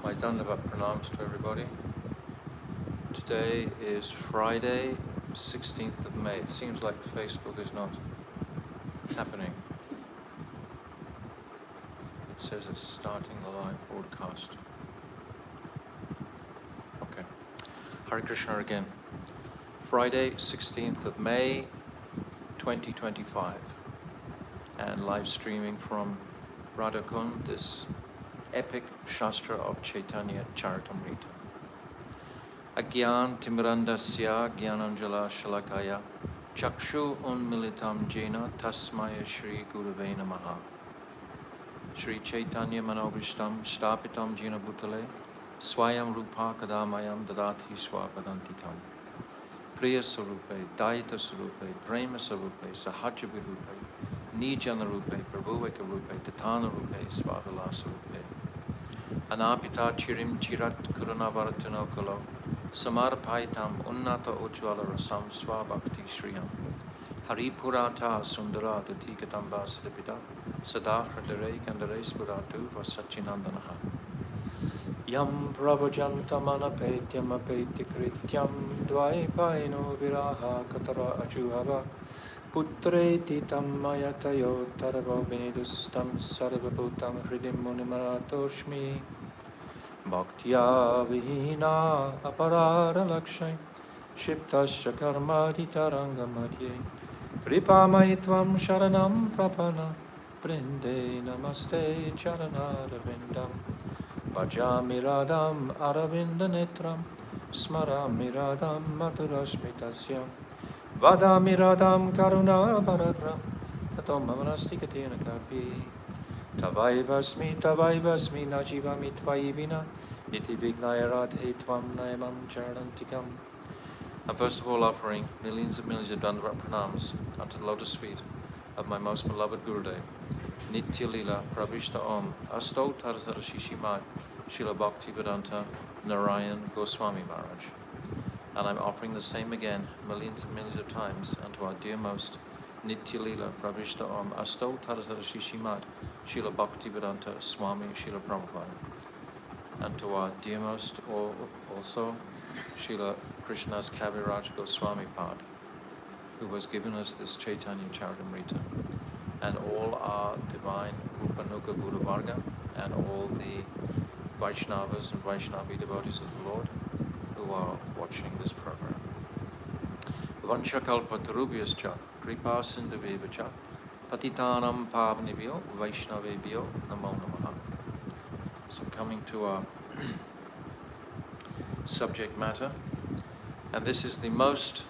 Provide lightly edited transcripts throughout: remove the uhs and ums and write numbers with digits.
My Dandavat pranams to everybody. Today is Friday, 16th of May. It seems like Facebook is not happening. It says it's starting the live broadcast. Okay. Hare Krishna again. Friday, 16th of May, 2025. And live streaming from Radhakund, this epic Shastra of Caitanya Caritamrta. Agyan Timrandasya Gyananjala Shalakaya Chakshu Unmilitam Jena Tasmaya Shri Gurave Namaha. Shri Chaitanya Manobishtam Stapitam Jena Bhutale Swayam Rupa Kadamayam Dadati Swapadantikam Priya Sarupe, Daita Sarupe, Prema Sarupe, Sahaja Virupe, Nijana Rupe, Prabhuveka Rupe, Tatana Rupe, Swavilasa Rupe. Anapita Chirim Chirat Kurunavaratano Kalo Samarpaitam Unnata Ujvala Rasam Swabhakti Shriyam Haripurata Sundara Datikatam Basadapita Sada Hradare Kandare Spuratu Vasachinandanaha Yam Prabhajantamana Petyam Apetikritiam Dvaipaino Viraha Katara Achuhava Putreti Tamayatayo Taravo Benedustam Sarvabhutam Hridim Munimaratoshmi Bhaktya Vihina Aparara Lakshay Shiptasya Karmadi Tarangamadye Kripa Maitvam Sharanam Prapana Brinde Namaste Charanara Vindam Bhajami Radham Aravinda Netram Smarami Radham Maturasmitasyam Vadami Radham Karuna Bharadram Tatom Mamanasti Katina Kapi Tavaivasmi Najivami Tvaivina Iti Vignaya Radhe Tvam Naimam Charantikam. I'm first of all offering millions and millions of Dandavat pranams unto the lotus feet of my most beloved Gurudev, Adi-lila Pravishta Om Asto Tarzara Shishimad Srila Bhaktivedanta Narayan Goswami Maharaj. And I'm offering the same again millions and millions of times unto our dear most Adi-lila Pravishta Om Asto Tarzara Shishimad Srila Bhaktivedanta Swami Srila Prabhupada. And to our dear most also Srila Krishnadas Kaviraj Goswami Pad, who has given us this Caitanya Caritamrta, and all our divine Rupanuga Guru Varga, and all the Vaishnavas and Vaishnavi devotees of the Lord who are watching this program. Vanchakalpatarubhyascha kripa sindhavevcha patitanam pavnibhyo vaishnavebhyo namo namaha. So coming to our subject matter, and this is the most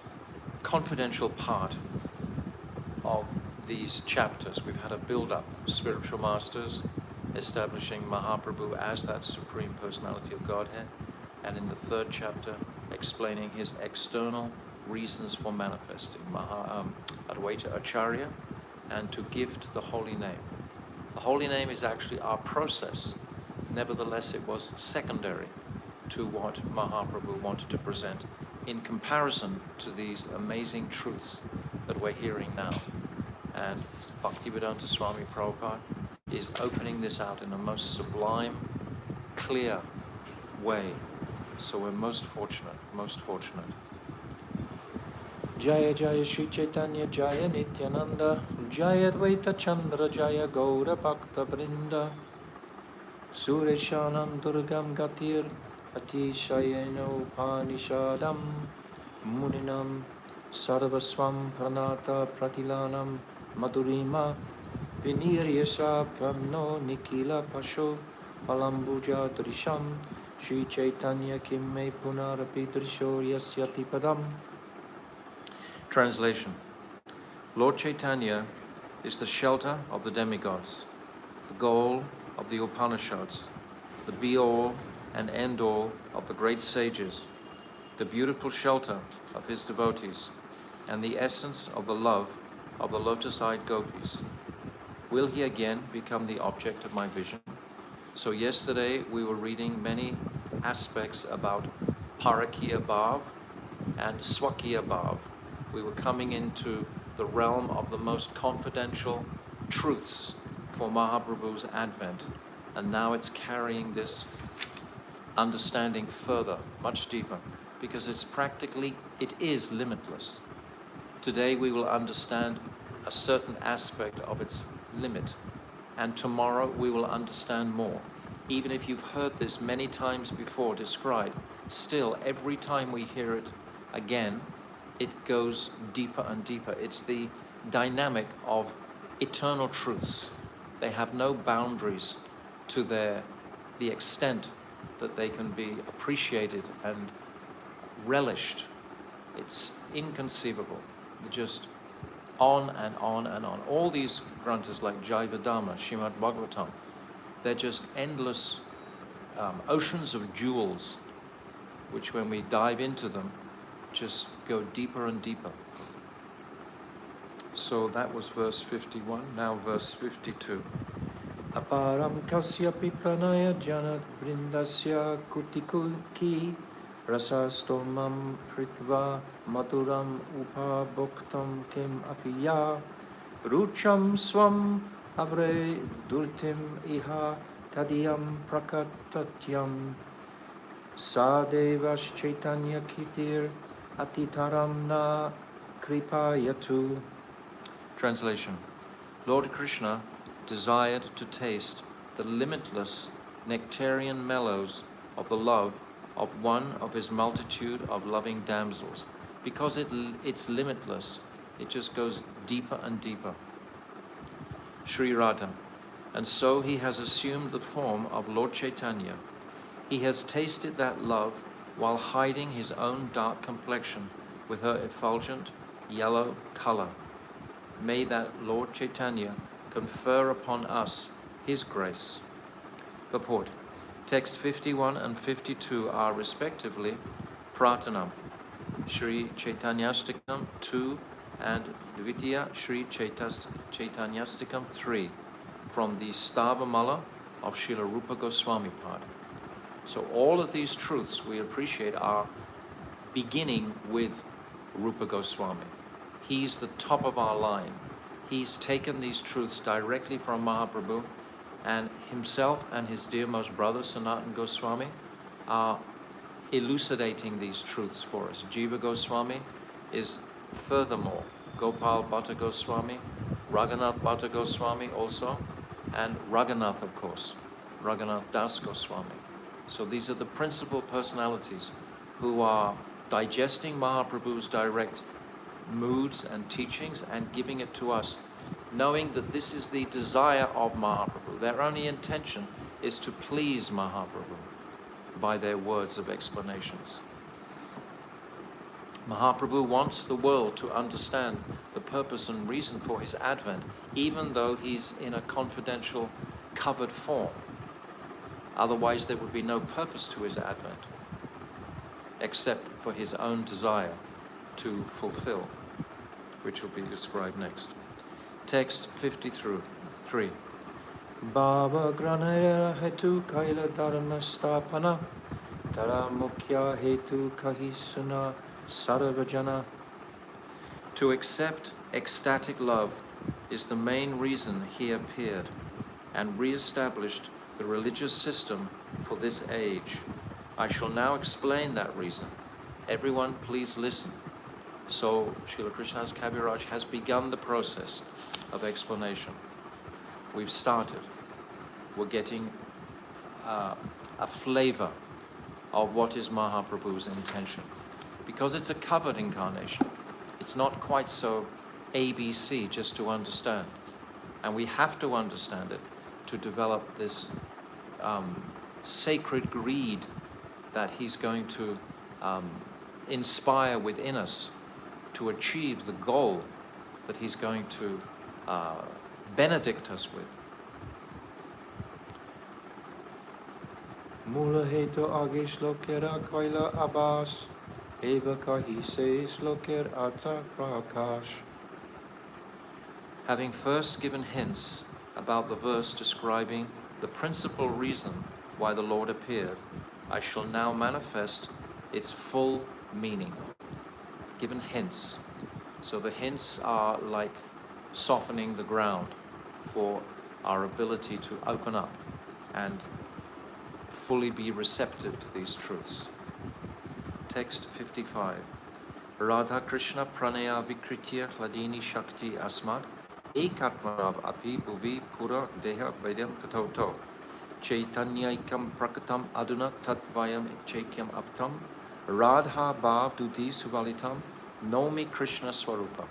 confidential part of these chapters. We've had a build-up, spiritual masters establishing Mahaprabhu as that Supreme Personality of Godhead, and in the third chapter explaining his external reasons for manifesting, Advaita Acharya, and to gift the holy name. The holy name is actually our process. Nevertheless, it was secondary to what Mahaprabhu wanted to present in comparison to these amazing truths that we're hearing now. And Bhaktivedanta Swami Prabhupada is opening this out in a most sublime, clear way. So we're most fortunate, most fortunate. Jaya Jaya Shri Chaitanya Jaya Nityananda Jaya Advaita Chandra Jaya Gaura Bhakta Vrinda Sureshanam Durgam Gatir Atishayeno Upanishadam Muninam Sarvaswam Pranata Pratilanam Madhurima Viniryasa Pramno Nikila Pasho Palambuja Drisham Shri Chaitanya Kimme Punarapi Drisho Yasyati Padam. Translation. Lord Chaitanya is the shelter of the demigods, the goal of the Upanishads, the be-all and end-all of the great sages, the beautiful shelter of his devotees, and the essence of the love of the lotus-eyed gopis. Will he again become the object of my vision? So yesterday we were reading many aspects about Parakiya Bhav and Swakiya Bhav. We were coming into the realm of the most confidential truths for Mahaprabhu's advent, and now it's carrying this understanding further, much deeper, because it is limitless. Today we will understand a certain aspect of its limit, and tomorrow we will understand more. Even if you've heard this many times before described, still every time we hear it again, it goes deeper and deeper. It's the dynamic of eternal truths. They have no boundaries to the extent that they can be appreciated and relished. It's inconceivable. Just on and on and on. All these granthas like Jaiva Dhamma, Srimad Bhagavatam, they're just endless oceans of jewels, which when we dive into them, just go deeper and deeper. So that was verse 51, now verse 52. Aparam kasyapi pranaya janat brindasya kutikuki rasastomam hritva maturam upabhoktam kim apiya rucham swam avre durtim iha tadiyam prakatatyam sadevas Caitanya Caritamrta Adi-lila. Translation. Lord Krishna desired to taste the limitless nectarian mellows of the love of one of his multitude of loving damsels. Because it's limitless, it just goes deeper and deeper. Sri Radha. And so he has assumed the form of Lord Chaitanya. He has tasted that love while hiding his own dark complexion with her effulgent yellow color. May that Lord Chaitanya confer upon us his grace. Purport. Text 51 and 52 are respectively Pratanam, Sri Chaitanyastikam 2 and Dvitiya Sri Chaitanyastikam 3 from the Stavamala of Srila Rupa Goswami Pad. So all of these truths we appreciate are beginning with Rupa Goswami. He's the top of our line. He's taken these truths directly from Mahaprabhu, and himself and his dearmost brother Sanatana Goswami are elucidating these truths for us. Jiva Goswami is furthermore Gopal Bhatta Goswami, Raghunath Bhatta Goswami also, and Raghunath, of course, Raghunath Das Goswami. So these are the principal personalities who are digesting Mahaprabhu's direct moods and teachings and giving it to us, knowing that this is the desire of Mahaprabhu. Their only intention is to please Mahaprabhu by their words of explanations. Mahaprabhu wants the world to understand the purpose and reason for his advent, even though he's in a confidential, covered form. Otherwise, there would be no purpose to his advent, except for his own desire to fulfill, which will be described next. Text 53. Bhava granaya hetu kaila dharma stapana tara mukhya hetu kahisuna sarvajana. To accept ecstatic love is the main reason he appeared and re-established the religious system for this age. I shall now explain that reason. Everyone please listen. So Srila Krishnadas Kaviraj has begun the process of explanation. We've started. We're getting a flavor of what is Mahaprabhu's intention. Because it's a covered incarnation, it's not quite so ABC just to understand. And we have to understand it to develop this sacred greed that he's going to inspire within us to achieve the goal that he's going to benedict us with. Mula hetu age shlokera kaila abas eva kahi se shloker ata prakash. Having first given hints about the verse describing the principal reason why the Lord appeared, I shall now manifest its full meaning. Given hints. So the hints are like softening the ground for our ability to open up and fully be receptive to these truths. Text 55. Radha Krishna pranaya vikritya hladini shakti asmad ekatmanav api bhuvi pura deha vedam katoto Caitanyam prakatam aduna tatvayam chaikyam aptam Radha bhav dudi suvalitam nomi Krishna swarupam.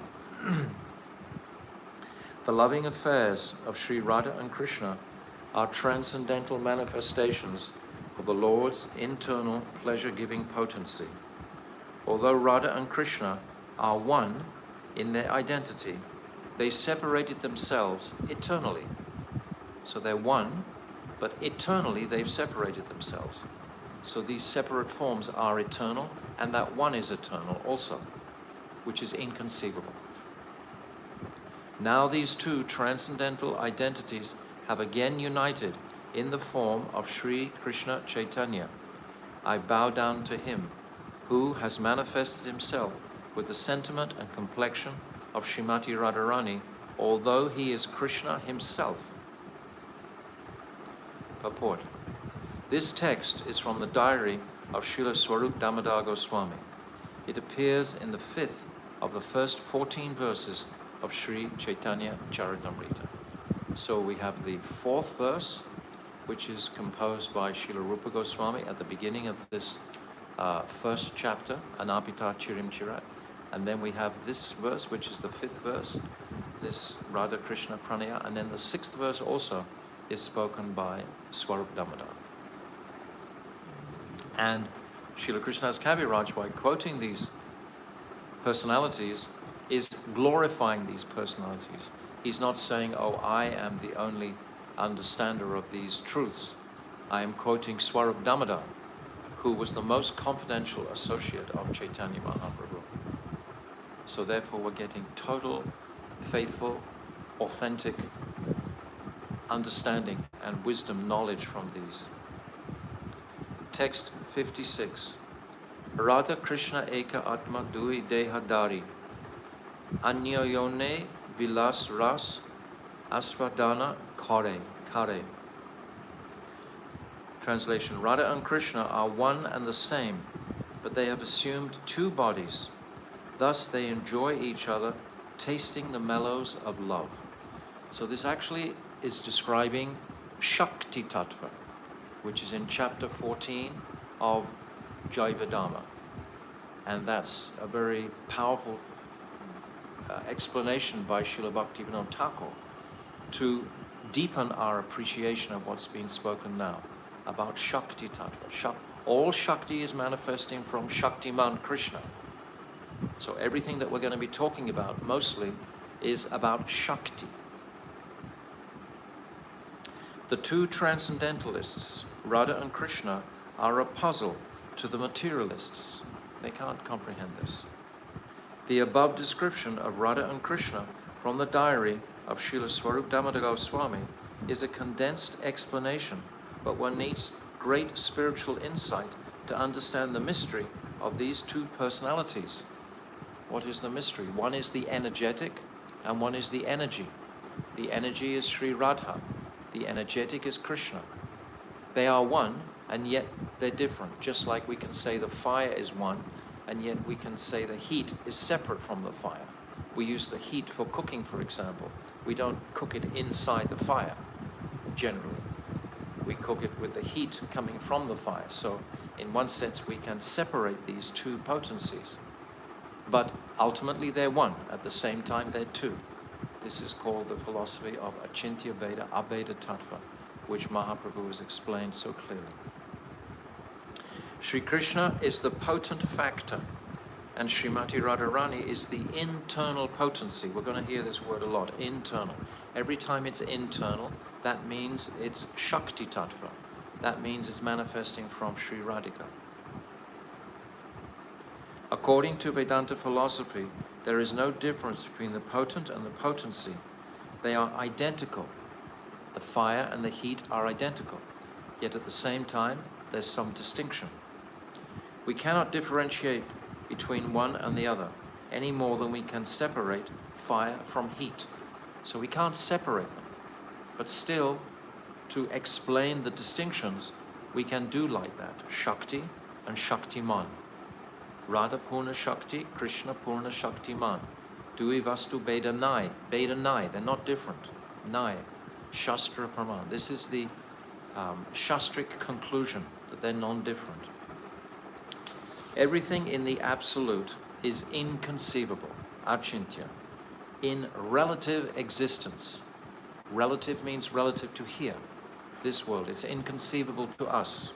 The loving affairs of Sri Radha and Krishna are transcendental manifestations of the Lord's internal pleasure-giving potency. Although Radha and Krishna are one in their identity, they separated themselves eternally. So they're one, but eternally they've separated themselves. So these separate forms are eternal, and that one is eternal also, which is inconceivable. Now these two transcendental identities have again united in the form of Sri Krishna Chaitanya. I bow down to him, who has manifested himself with the sentiment and complexion of Srimati Radharani, although he is Krishna himself. Purport. This text is from the diary of Srila Swarup Damodar Goswami. It appears in the 5th of the first 14 verses of Sri Caitanya Caritamrta. So we have the 4th verse, which is composed by Srila Rupa Goswami at the beginning of this first chapter, Anapita Chirim Chirat. And then we have this verse, which is the 5th verse, this Radha Krishna Pranaya. And then the 6th verse also is spoken by Swarup Damodar. And Srila Krishnadas Kaviraj, by quoting these personalities, is glorifying these personalities. He's not saying, oh, I am the only understander of these truths. I am quoting Swarup Damodar, who was the most confidential associate of Chaitanya Mahaprabhu. So therefore we're getting total, faithful, authentic understanding and wisdom knowledge from these. Text 56. Radha Krishna Eka Atma Dui Dehadari Anyayone Vilas Ras Asvadana Kare. Translation. Radha and Krishna are one and the same, but they have assumed two bodies. Thus they enjoy each other, tasting the mellows of love. So this actually is describing Shakti Tattva, which is in chapter 14 of Jaivadama. And that's a very powerful explanation by Srila Bhaktivinoda Thakur to deepen our appreciation of what's been spoken now about Shakti Tattva. All Shakti is manifesting from Shaktiman Krishna. So everything that we're going to be talking about mostly is about Shakti. The two transcendentalists, Radha and Krishna, are a puzzle to the materialists. They can't comprehend this. The above description of Radha and Krishna from the diary of Srila Swarup Damodar Goswami is a condensed explanation, but one needs great spiritual insight to understand the mystery of these two personalities. What is the mystery? One is the energetic and one is the energy. The energy is Sri Radha. The energetic is Krishna. They are one, and yet they're different. Just like we can say the fire is one, and yet we can say the heat is separate from the fire. We use the heat for cooking, for example. We don't cook it inside the fire, generally. We cook it with the heat coming from the fire. So in one sense, we can separate these two potencies. But ultimately, they're one. At the same time, they're two. This is called the philosophy of Achintya Veda, Abheda Tattva, which Mahaprabhu has explained so clearly. Sri Krishna is the potent factor, and Srimati Radharani is the internal potency. We're going to hear this word a lot, internal. Every time it's internal, that means it's Shakti Tattva. That means it's manifesting from Sri Radhika. According to Vedanta philosophy, there is no difference between the potent and the potency. They are identical. The fire and the heat are identical. Yet at the same time, there's some distinction. We cannot differentiate between one and the other any more than we can separate fire from heat. So we can't separate them. But still, to explain the distinctions, we can do like that. Shakti and Shaktiman. Radha Purna Shakti, Krishna Purna Shaktiman. Dui Vastu Beda Nai. Beda Nai, they're not different. Nai. Shastra Praman. This is the Shastric conclusion that they're non-different. Everything in the absolute is inconceivable, achintya, in relative existence. Relative means relative to here, this world. It's inconceivable to us.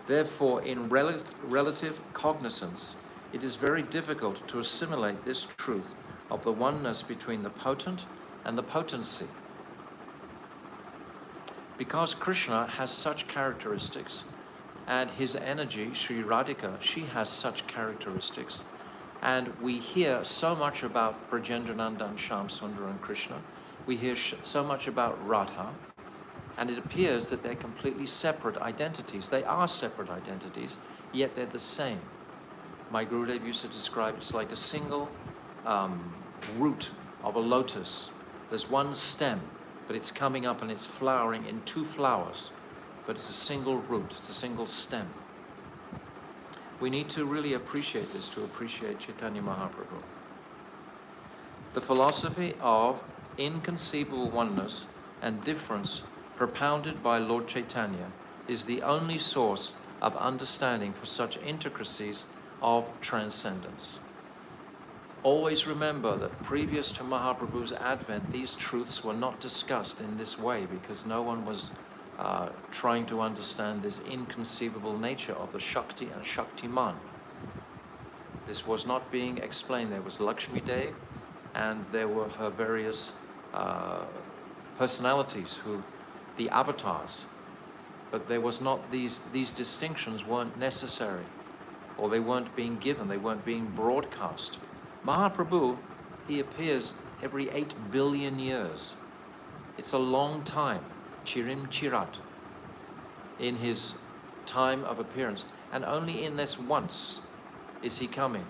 Therefore, in relative cognizance, it is very difficult to assimilate this truth of the oneness between the potent and the potency. Because Krishna has such characteristics, and his energy, Sri Radhika, she has such characteristics, and we hear so much about Brajendrananda and Shyam Sundar and Krishna, we hear so much about Radha, and it appears that they're completely separate identities. They are separate identities, yet they're the same. My Gurudev used to describe it's like a single root of a lotus. There's one stem, but it's coming up and it's flowering in two flowers, but it's a single root, it's a single stem. We need to really appreciate this to appreciate Chaitanya Mahaprabhu. The philosophy of inconceivable oneness and difference propounded by Lord Chaitanya is the only source of understanding for such intricacies of transcendence. Always remember that previous to Mahaprabhu's advent, these truths were not discussed in this way because no one was trying to understand this inconceivable nature of the Shakti and Shaktiman. This was not being explained. There was Lakshmi Devi and there were her various personalities, the avatars. But there was not, these distinctions weren't necessary, or they weren't being given, they weren't being broadcast. Mahaprabhu, he appears every 8 billion years. It's a long time, Chirim Chirat, in his time of appearance. And only in this once is he coming.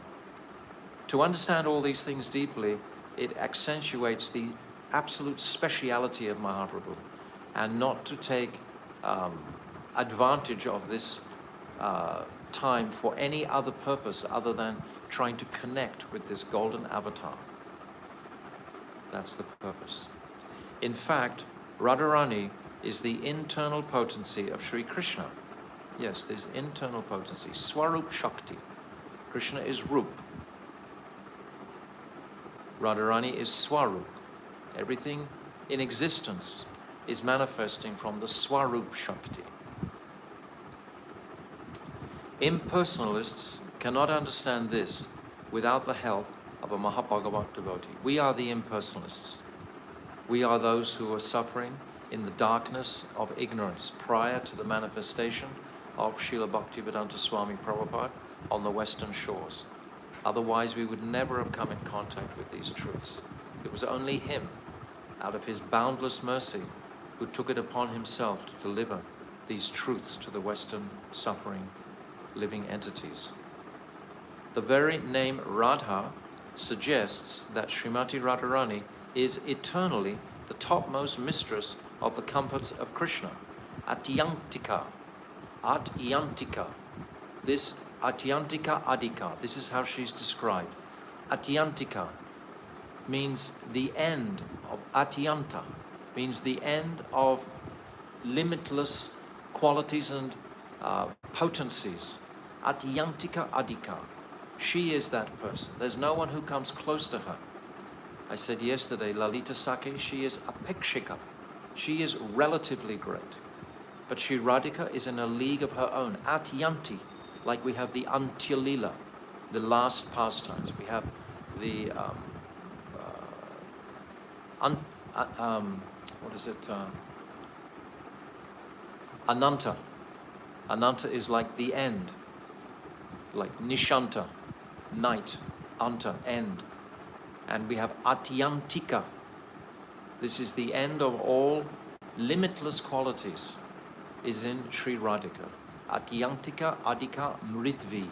To understand all these things deeply, it accentuates the absolute speciality of Mahaprabhu, and not to take advantage of this time for any other purpose other than trying to connect with this golden avatar. That's the purpose. In fact, Radharani is the internal potency of Sri Krishna. Yes, there's internal potency. Swarup Shakti. Krishna is Rup. Radharani is Swarup. Everything in existence is manifesting from the Swarup Shakti. Impersonalists cannot understand this without the help of a Mahabhagavat devotee. We are the impersonalists. We are those who are suffering in the darkness of ignorance prior to the manifestation of Srila Bhaktivedanta Swami Prabhupada on the Western shores. Otherwise, we would never have come in contact with these truths. It was only him, out of his boundless mercy, who took it upon himself to deliver these truths to the Western suffering living entities. The very name Radha suggests that Srimati Radharani is eternally the topmost mistress of the comforts of Krishna. Atyantika. Atyantika. This Atyantika Adika, this is how she's described. Atyantika means the end of Atyanta, means the end of limitless qualities and potencies. Atyantika Adika. She is that person. There's no one who comes close to her. I said yesterday, Lalita Sakhi, she is apekshika. She is relatively great. But Sri Radhika is in a league of her own. Atyanti, like we have the Antya-lila, the last pastimes. We have the, Ananta. Ananta is like the end. Like Nishanta, night, Anta, end. And we have Atyantika. This is the end of all limitless qualities, is in Sri Radhika. Atyantika Adika Mritvi.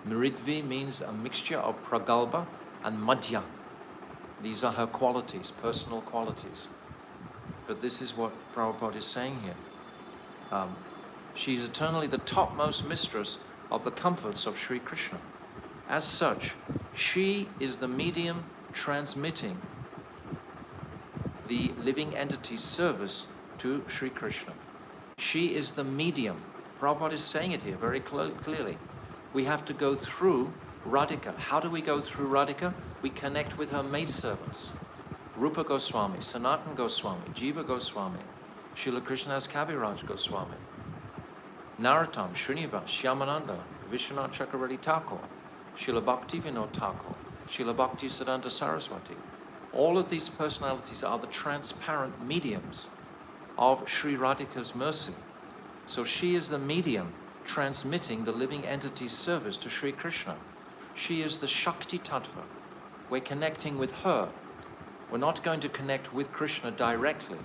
Mritvi means a mixture of Pragalpa and Madhya. These are her qualities, personal qualities. But this is what Prabhupada is saying here. She is eternally the topmost mistress of the comforts of Sri Krishna. As such, she is the medium transmitting the living entity's service to Sri Krishna. She is the medium. Prabhupada is saying it here very clearly. We have to go through Radhika. How do we go through Radhika? We connect with her maidservants. Rupa Goswami, Sanatan Goswami, Jiva Goswami, Srila Krishnadas Kaviraj Goswami, Narottam, Srinivas, Shyamananda, Vishwanath Chakravarti Thakur, Srila Bhakti Vinod Thakur, Srila Bhakti Siddhanta Saraswati. All of these personalities are the transparent mediums of Sri Radhika's mercy. So she is the medium transmitting the living entity's service to Sri Krishna. She is the Shakti Tattva. We're connecting with her. We're not going to connect with Krishna directly.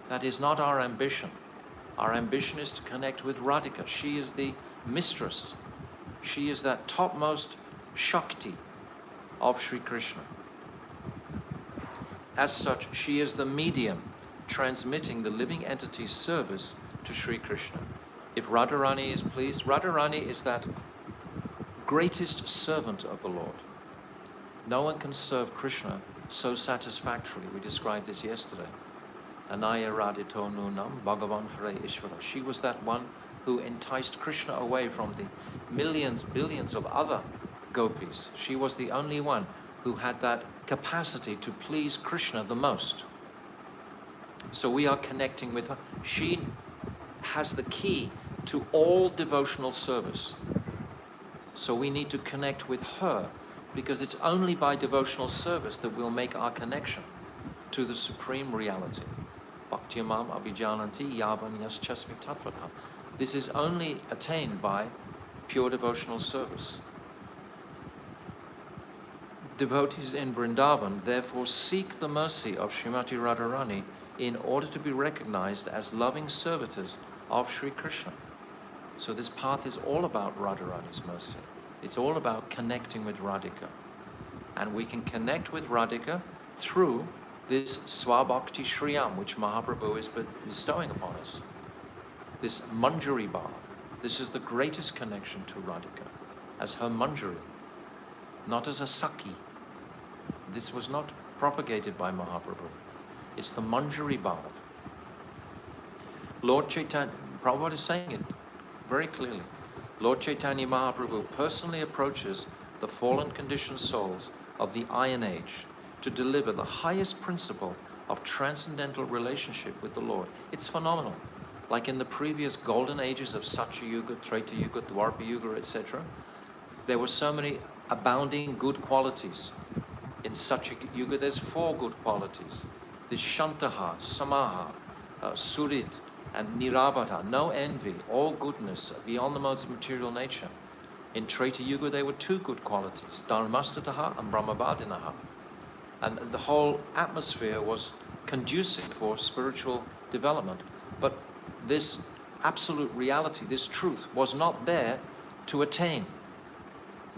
That is not our ambition. Our ambition is to connect with Radhika. She is the mistress. She is that topmost Shakti of Sri Krishna. As such, she is the medium transmitting the living entity's service to Sri Krishna. If Radharani is pleased, Radharani is that greatest servant of the Lord. No one can serve Krishna so satisfactorily. We described this yesterday. Anaya Radhito Nunam Bhagavan Hare Ishvara. She was that one who enticed Krishna away from the millions, billions of other gopis. She was the only one who had that capacity to please Krishna the most. So we are connecting with her. She has the key to all devotional service. So we need to connect with her, because it's only by devotional service that we'll make our connection to the supreme reality. Bhaktyamam abhijananti yavan yaschasmi tattvata. This is only attained by pure devotional service. Devotees in Vrindavan therefore seek the mercy of Srimati Radharani in order to be recognized as loving servitors of Sri Krishna. So this path is all about Radharani's mercy. It's all about connecting with Radhika. And we can connect with Radhika through this Swabhakti Shriyam, which Mahaprabhu is bestowing upon us. This Manjari Bhav. This is the greatest connection to Radhika, as her Manjari, not as a Sakhi. This was not propagated by Mahaprabhu. It's the Manjari Bhav. Lord Chaitanya, Prabhupada is saying it very clearly. Lord Chaitanya Mahaprabhu personally approaches the fallen conditioned souls of the Iron Age to deliver the highest principle of transcendental relationship with the Lord. It's phenomenal. Like in the previous golden ages of Satya Yuga, Treta Yuga, Dwapara Yuga, etc., there were so many abounding good qualities. In Satya Yuga, there's 4 good qualities. There's Shantaha, Samaha, Surit, and Niravata, no envy, all goodness beyond the modes of material nature. In Treta Yuga, there were 2 good qualities, Dharmastataha and Brahmavadinaha. And the whole atmosphere was conducive for spiritual development. But this absolute reality, this truth, was not there to attain.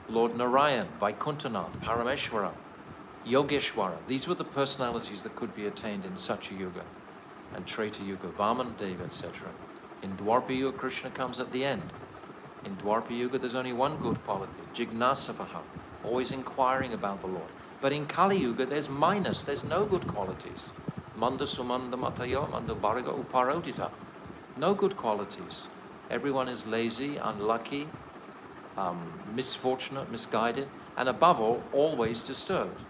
Lord Narayan, Vaikuntanath, Parameshwara, Yogeshwara, these were the personalities that could be attained in Satya Yuga and Treta Yuga, Vaman Deva, etc. In Dwapara Yuga, Krishna comes at the end. In Dwapara Yuga, there's only one good quality, Jignasavaha, always inquiring about the Lord. But in Kali Yuga, there's no good qualities. Manda sumanda matayo, manda bharaga uparodita. No good qualities. Everyone is lazy, unlucky, misfortunate, misguided, and above all, always disturbed.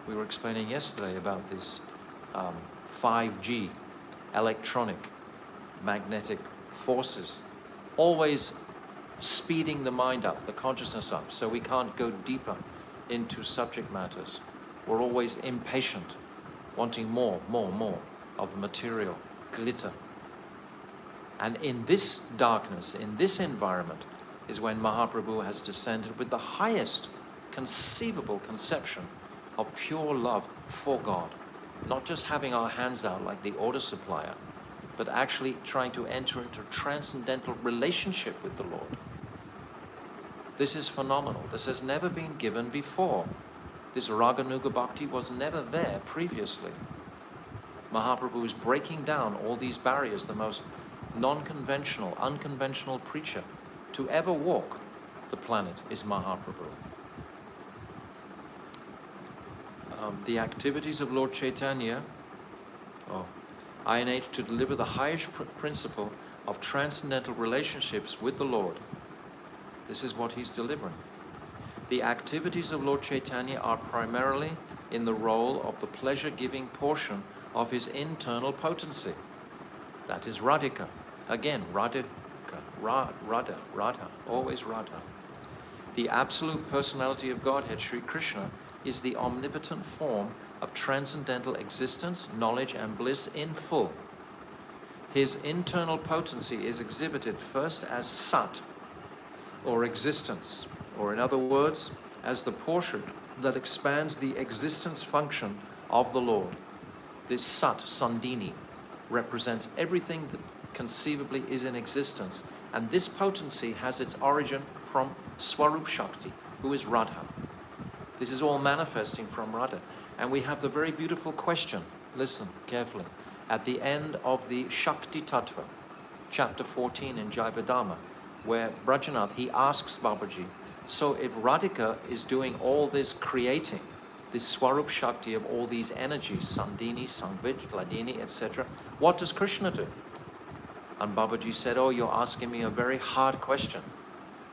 We were explaining yesterday about this 5G, electronic, magnetic forces, always speeding the mind up, the consciousness up, so we can't go deeper into subject matters. We're always impatient, wanting more of the material, glitter. And in this darkness, in this environment, is when Mahaprabhu has descended with the highest conceivable conception of pure love for God. Not just having our hands out like the order supplier, but actually trying to enter into transcendental relationship with the Lord. This is phenomenal. This has never been given before. This Raganuga Bhakti was never there previously. Mahaprabhu is breaking down all these barriers, the most non-conventional, unconventional preacher to ever walk the planet is Mahaprabhu. The activities of Lord Chaitanya, INH, to deliver the highest principle of transcendental relationships with the Lord. This is what he's delivering. The activities of Lord Chaitanya are primarily in the role of the pleasure-giving portion of his internal potency. That is Radhika. Again, Radhika, Radha, always Radha. The absolute personality of Godhead, Sri Krishna, is the omnipotent form of transcendental existence, knowledge, and bliss in full. His internal potency is exhibited first as Sat, or existence, or in other words, as the portion that expands the existence function of the Lord. This Sat, Sandini, represents everything that conceivably is in existence, and this potency has its origin from Swarup Shakti, who is Radha. This is all manifesting from Radha. And we have the very beautiful question, listen carefully, at the end of the Shakti Tattva, chapter 14 in Jayavadama, where Brajanath, he asks Babaji, so if Radhika is doing all this creating, this Swarup Shakti of all these energies, Sandini, Sangvit, Hladini, etc., what does Krishna do? And Babaji said, oh, you're asking me a very hard question.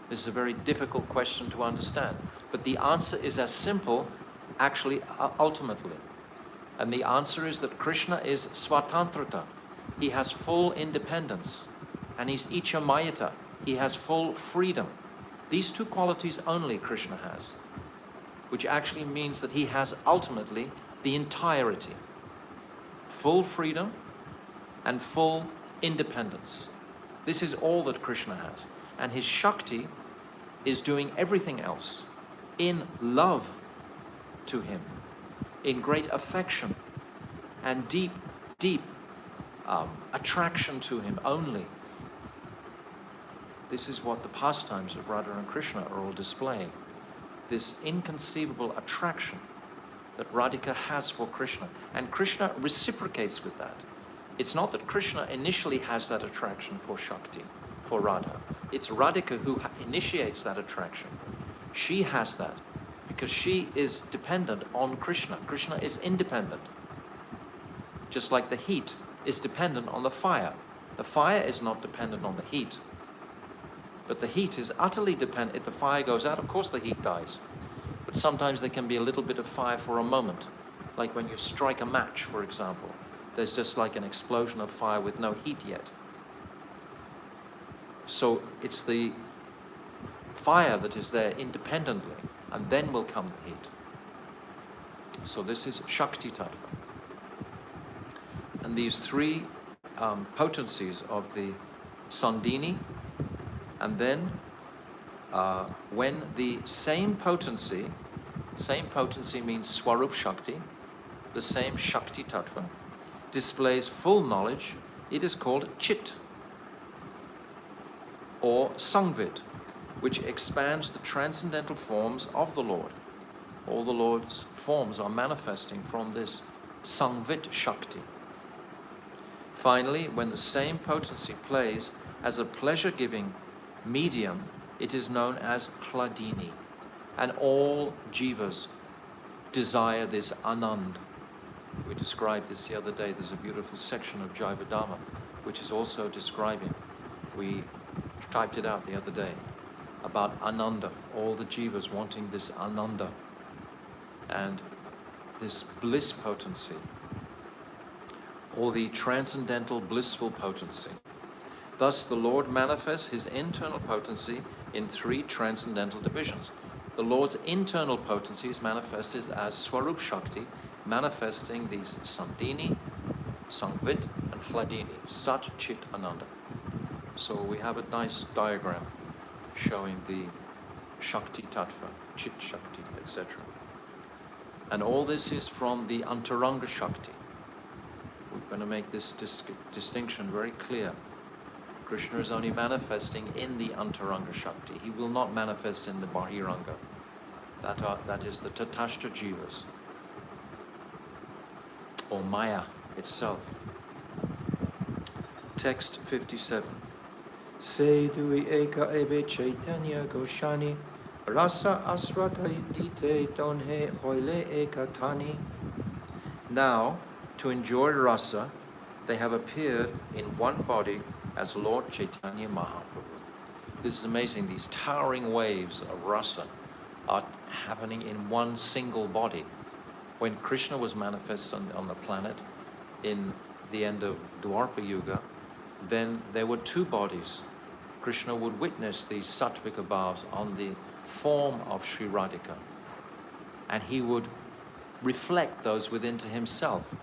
This is a very difficult question to understand. But the answer is as simple, actually, ultimately. And the answer is that Krishna is Svatantrata. He has full independence. And he's Ichamayata. He has full freedom. These two qualities only Krishna has, which actually means that he has ultimately the entirety. Full freedom and full independence. This is all that Krishna has. And his Shakti is doing everything else in love to him, in great affection and deep, deep attraction to him only. This is what the pastimes of Radha and Krishna are all displaying. This inconceivable attraction that Radhika has for Krishna. And Krishna reciprocates with that. It's not that Krishna initially has that attraction for Shakti, for Radha. It's Radhika who initiates that attraction. She has that because she is dependent on Krishna. Krishna is independent. Just like the heat is dependent on the fire. The fire is not dependent on the heat. But the heat is utterly dependent. If the fire goes out, of course the heat dies. But sometimes there can be a little bit of fire for a moment. Like when you strike a match, for example. There's just like an explosion of fire with no heat yet. So it's the fire that is there independently, and then will come the heat. So this is Shakti Tattva. And these three potencies of the Sandini, and then when the same potency means Swarup Shakti, the same Shakti Tattva, displays full knowledge, it is called Chit, or Sangvit, which expands the transcendental forms of the Lord. All the Lord's forms are manifesting from this Sangvit Shakti. Finally, when the same potency plays as a pleasure-giving medium, it is known as Hladini. And all jivas desire this Anand. We described this the other day. There's a beautiful section of Jayavadama which is also describing. We typed it out the other day about Ananda, all the jivas wanting this Ananda and this bliss potency, or the transcendental blissful potency. Thus the Lord manifests his internal potency in three transcendental divisions. The Lord's internal potency is manifested as Swarup Shakti, manifesting these Sandini, Sangvit, and Hladini, Sat, Chit, Ananda. So we have a nice diagram showing the Shakti Tattva, Chit Shakti, etc. And all this is from the Antaranga Shakti. We're going to make this distinction very clear. Krishna is only manifesting in the Antaranga Shakti. He will not manifest in the Bahiranga. That is the Tatashta Jivas, or Maya itself. Text 57. Se dui eka ebe Caitanya Goshani, rasa asvatadite tonhe hoile eka tani. Now, to enjoy rasa, they have appeared in one body as Lord Chaitanya Mahaprabhu. This is amazing. These towering waves of rasa are happening in one single body. When Krishna was manifest on the planet in the end of Dwarpa Yuga, then there were two bodies. Krishna would witness these sattvika bhavas on the form of Sri Radhika, and he would reflect those within to himself.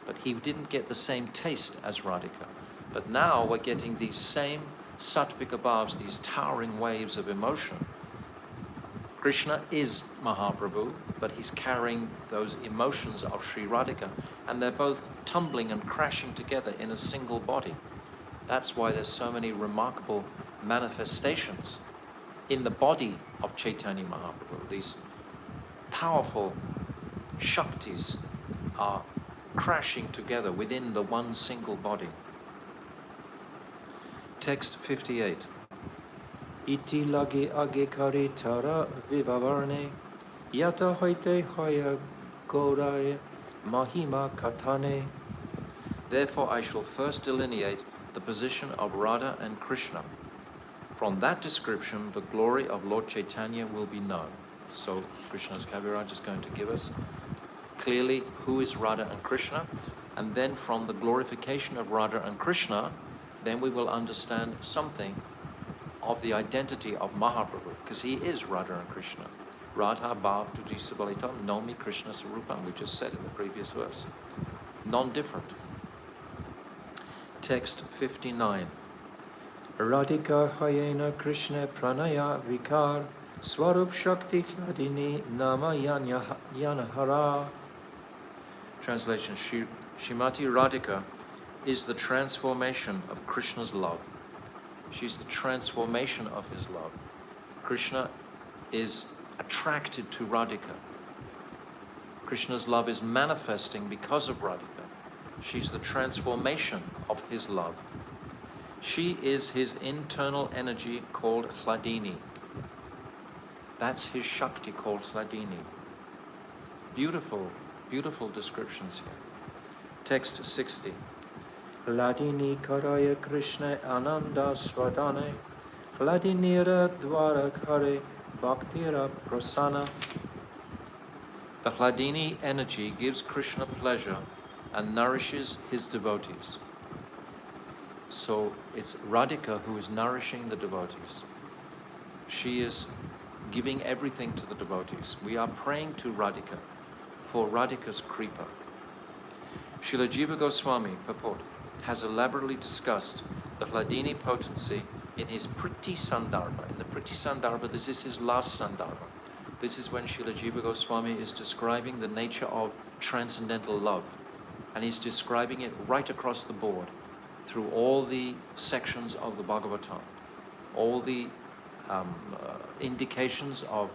But he didn't get the same taste as Radhika. But now we're getting these same sattvika bhavas, these towering waves of emotion. Krishna is Mahaprabhu, but he's carrying those emotions of Sri Radhika, and they're both tumbling and crashing together in a single body. That's why there's so many remarkable manifestations in the body of Chaitanya Mahaprabhu. These powerful Shaktis are crashing together within the one single body. Text 58. Iti lagi age karitara vivavarne, yata hoite hoya gorae mahima katane. Therefore I shall first delineate the position of Radha and Krishna. From that description, the glory of Lord Chaitanya will be known. So Krishna's Kaviraj is going to give us clearly who is Radha and Krishna, and then from the glorification of Radha and Krishna, then we will understand something of the identity of Mahaprabhu, because he is Radha and Krishna. Radha Bhav Tuti Subalitam Nomi Krishna Sarupam, we just said in the previous verse. Non-different. Text 59. Radhika hayena Krishna pranaya vikar, swarup shakti hladini nama yanahara. Translation. Shrimati Radhika is the transformation of Krishna's love. She's the transformation of his love. Krishna is attracted to Radhika. Krishna's love is manifesting because of Radhika. She's the transformation of his love. She is his internal energy called Hladini. That's his Shakti called Hladini. Beautiful, beautiful descriptions here. Text 60. Hladini karaya Krishna ananda swadane, hladinira dvara kare bhaktira prasana. The Hladini energy gives Krishna pleasure and nourishes his devotees. So it's Radhika who is nourishing the devotees. She is giving everything to the devotees. We are praying to Radhika for Radhika's kripa. Srila Jiva Goswami, purport, has elaborately discussed the Hladini potency in his Priti Sandarbha. In the Priti Sandarbha, this is his last Sandarbha. This is when Srila Jiva Goswami is describing the nature of transcendental love. And he's describing it right across the board through all the sections of the Bhagavatam. All the indications of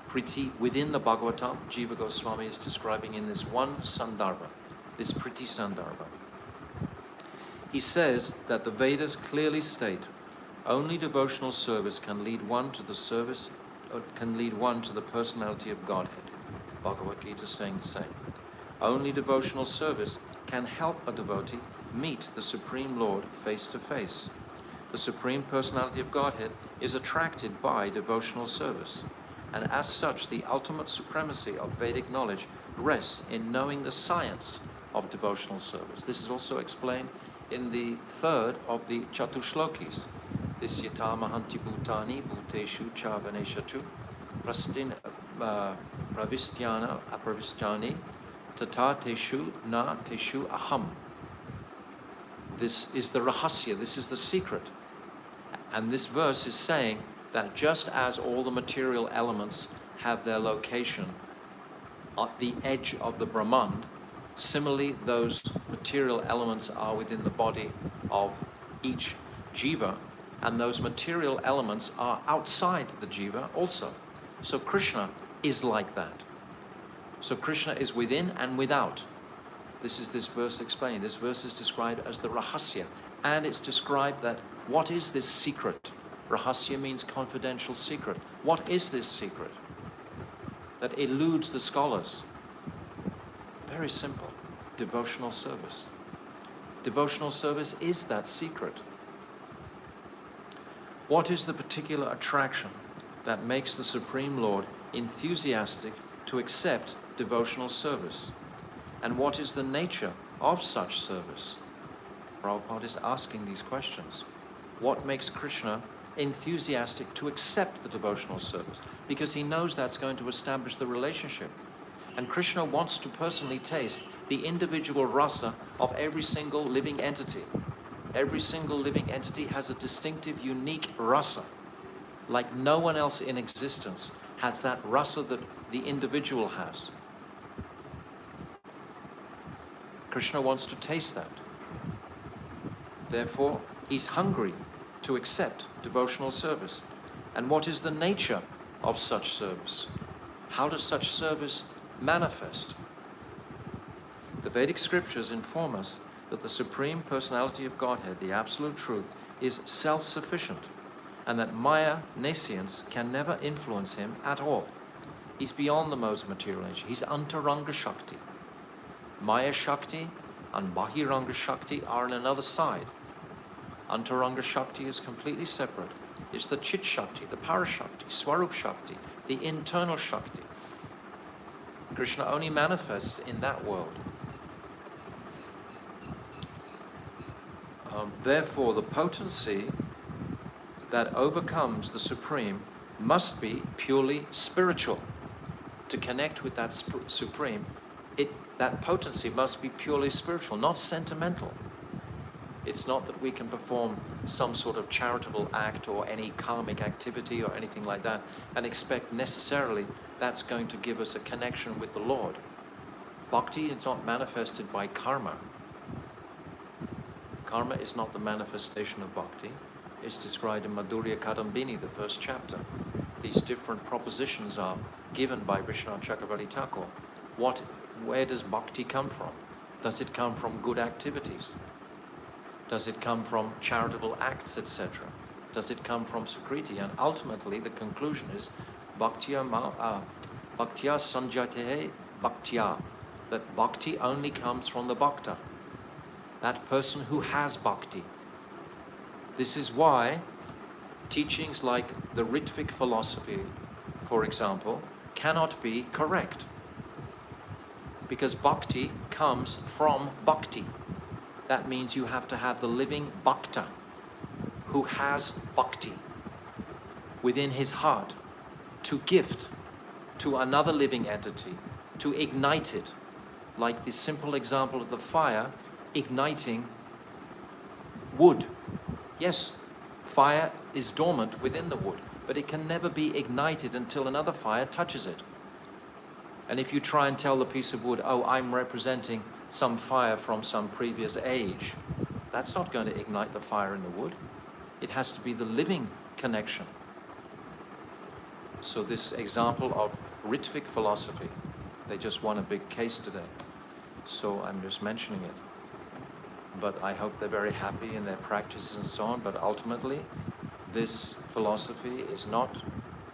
Priti within the Bhagavatam, Jiva Goswami is describing in this one Sandarbha, this Priti Sandarbha. He says that the Vedas clearly state only devotional service can lead one to the service, or can lead one to the personality of Godhead. Bhagavad Gita is saying the same. Only devotional service can help a devotee meet the Supreme Lord face to face. The Supreme Personality of Godhead is attracted by devotional service, and as such the ultimate supremacy of Vedic knowledge rests in knowing the science of devotional service. This is also explained in the third of the Chatushlokis. This yata mahanti bhutani bhuteshu chavaneshatu prastin pravistyana apravistyani tata teshu na teshu aham. This is the rahasya, this is the secret. And this verse is saying that just as all the material elements have their location at the edge of the Brahman, similarly those material elements are within the body of each jiva, and those material elements are outside the jiva also. So Krishna is like that. So Krishna is within and without. This is this verse explaining. This verse is described as the rahasya, And it's described that what is this secret? Rahasya means confidential secret. What is this secret that eludes the scholars? Very simple. Devotional service. Devotional service is that secret. What is the particular attraction that makes the Supreme Lord enthusiastic to accept devotional service? And what is the nature of such service? Prabhupada is asking these questions. What makes Krishna enthusiastic to accept the devotional service? Because he knows that's going to establish the relationship. And Krishna wants to personally taste the individual rasa of every single living entity. Every single living entity has a distinctive, unique rasa. Like no one else in existence has that rasa that the individual has. Krishna wants to taste that. Therefore, he's hungry to accept devotional service. And what is the nature of such service? How does such service manifest? The Vedic scriptures inform us that the Supreme Personality of Godhead, the Absolute Truth, is self-sufficient, and that Maya, nescience, can never influence him at all. He's beyond the modes of material nature. He's Antaranga Shakti. Maya Shakti and Bahiranga Shakti are on another side. Antaranga Shakti is completely separate. It's the Chit Shakti, the Parashakti, Swarup Shakti, the internal Shakti. Krishna only manifests in that world. Therefore, the potency that overcomes the Supreme must be purely spiritual. To connect with that Supreme, that potency must be purely spiritual, not sentimental. It's not that we can perform some sort of charitable act or any karmic activity or anything like that and expect necessarily that's going to give us a connection with the Lord. Bhakti is not manifested by karma. Karma is not the manifestation of bhakti. It's described in Madhurya Kadambini, the first chapter. These different propositions are given by Vishnu Chakravarti Thakur. Where does bhakti come from? Does it come from good activities? Does it come from charitable acts, etc.? Does it come from Sukriti? And ultimately, the conclusion is bhaktya sanjatehe bhaktya, that bhakti only comes from the bhakta, that person who has bhakti. This is why teachings like the Ritvic philosophy, for example, cannot be correct. Because bhakti comes from bhakti. That means you have to have the living bhakta who has bhakti within his heart to gift to another living entity, to ignite it, like the simple example of the fire igniting wood. Yes, fire is dormant within the wood, but it can never be ignited until another fire touches it. And if you try and tell the piece of wood, oh, I'm representing some fire from some previous age, that's not going to ignite the fire in the wood. It has to be the living connection. So this example of Ritvic philosophy, they just won a big case today. So I'm just mentioning it. But I hope they're very happy in their practices and so on. But ultimately, this philosophy is not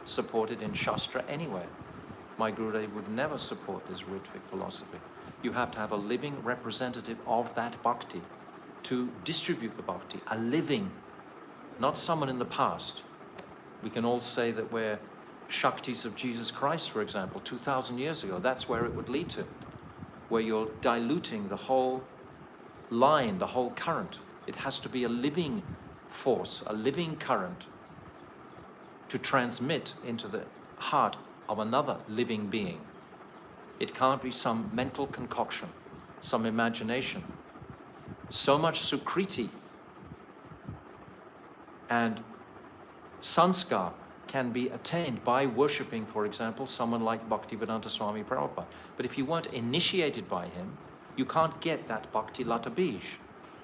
supported in Shastra anywhere. My Gurudev would never support this Ritvic philosophy. You have to have a living representative of that bhakti to distribute the bhakti, a living, not someone in the past. We can all say that we're Shaktis of Jesus Christ, for example, 2,000 years ago. That's where it would lead to, where you're diluting the whole line, the whole current. It has to be a living force, a living current to transmit into the heart of another living being. It can't be some mental concoction, some imagination. So much sukriti and sanskar can be attained by worshipping, for example, someone like Bhaktivedanta Swami Prabhupada. But if you weren't initiated by him, you can't get that Bhakti Lata Bij.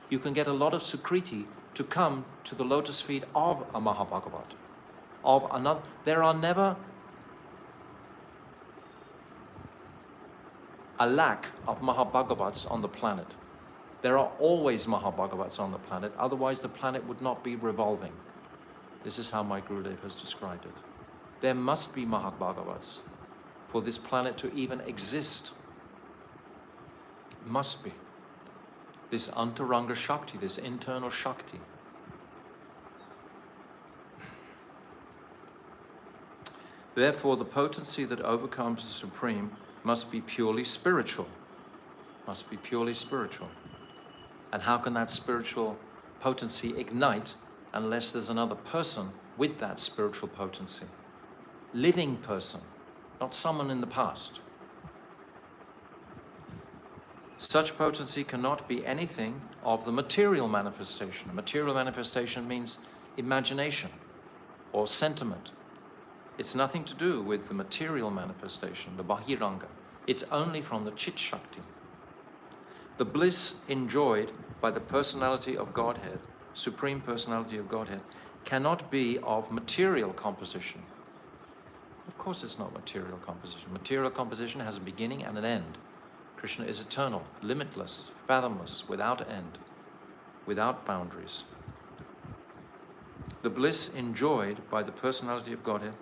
You can get a lot of sukriti to come to the lotus feet of a Mahabhagavat, of another. There are never a lack of Mahabhagavats on the planet. There are always Mahabhagavats on the planet, otherwise the planet would not be revolving. This is how my Gurudev has described it. There must be Mahabhagavats for this planet to even exist. Must be. This Antaranga Shakti, this internal Shakti. Therefore, the potency that overcomes the Supreme must be purely spiritual. Must be purely spiritual. And how can that spiritual potency ignite unless there's another person with that spiritual potency? Living person, not someone in the past. Such potency cannot be anything of the material manifestation. Material manifestation means imagination or sentiment. It's nothing to do with the material manifestation, the Bahiranga. It's only from the Chit Shakti. The bliss enjoyed by the personality of Godhead, Supreme Personality of Godhead, cannot be of material composition. Of course it's not material composition. Material composition has a beginning and an end. Krishna is eternal, limitless, fathomless, without end, without boundaries. The bliss enjoyed by the personality of Godhead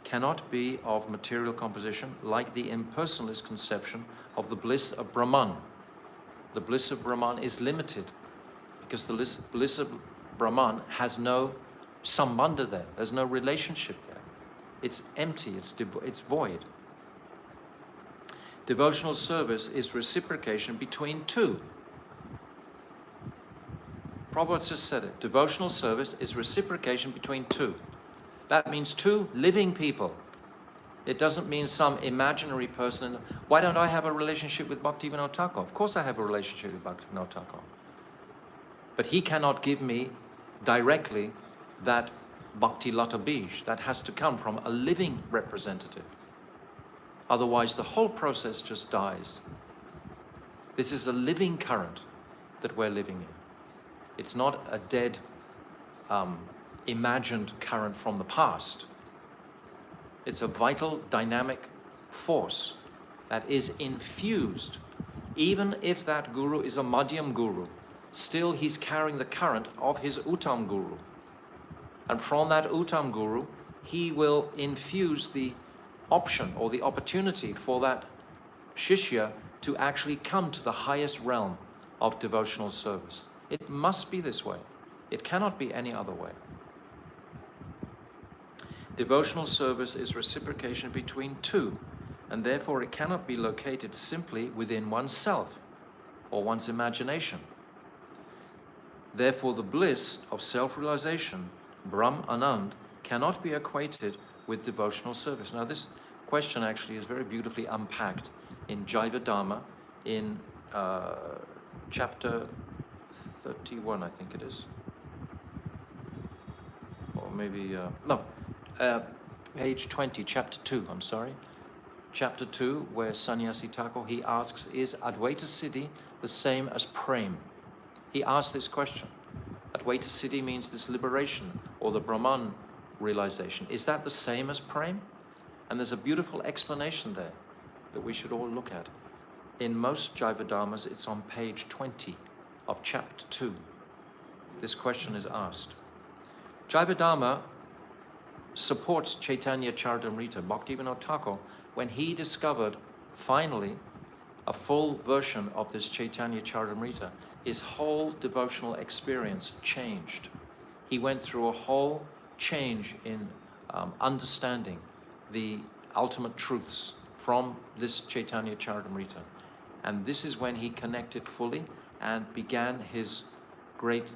cannot be of material composition like the impersonalist conception of the bliss of Brahman. The bliss of Brahman is limited because the bliss of Brahman has no sambandha there. There's no relationship there. It's empty, it's void. Devotional service is reciprocation between two. Prabhupada just said it. Devotional service is reciprocation between two. That means two living people. It doesn't mean some imaginary person. Why don't I have a relationship with Bhaktivinoda Thakur? Of course I have a relationship with Bhaktivinoda Thakur. But he cannot give me directly that Bhakti Lata Bij. That has to come from a living representative. Otherwise the whole process just dies. This is a living current that we're living in. It's not a dead, imagined current from the past. It's a vital, dynamic force that is infused. Even if that guru is a Madhyam guru, still he's carrying the current of his Uttam guru. And from that Uttam guru, he will infuse the option or the opportunity for that Shishya to actually come to the highest realm of devotional service. It must be this way. It cannot be any other way. Devotional service is reciprocation between two, and therefore it cannot be located simply within oneself or one's imagination. Therefore the bliss of self-realization, Brahm Anand, cannot be equated with devotional service. Now this question actually is very beautifully unpacked in Jaiva Dharma in chapter 31, I think it is. Or maybe, page 20, chapter 2, I'm sorry. Chapter 2, where Sannyasi Thakur, he asks, is Advaita Siddhi the same as Prem? He asks this question. Advaita Siddhi means this liberation, or the Brahman realization. Is that the same as Prem? And there's a beautiful explanation there that we should all look at. In most Jaiva Dharmas, it's on page 20 of chapter 2. This question is asked. Jaiva Dharma supports Caitanya Caritamrta, Bhaktivinoda Thakur, when he discovered finally a full version of this Caitanya Caritamrta, his whole devotional experience changed. He went through a whole change in understanding the ultimate truths from this Caitanya Caritamrta. And this is when he connected fully and began his great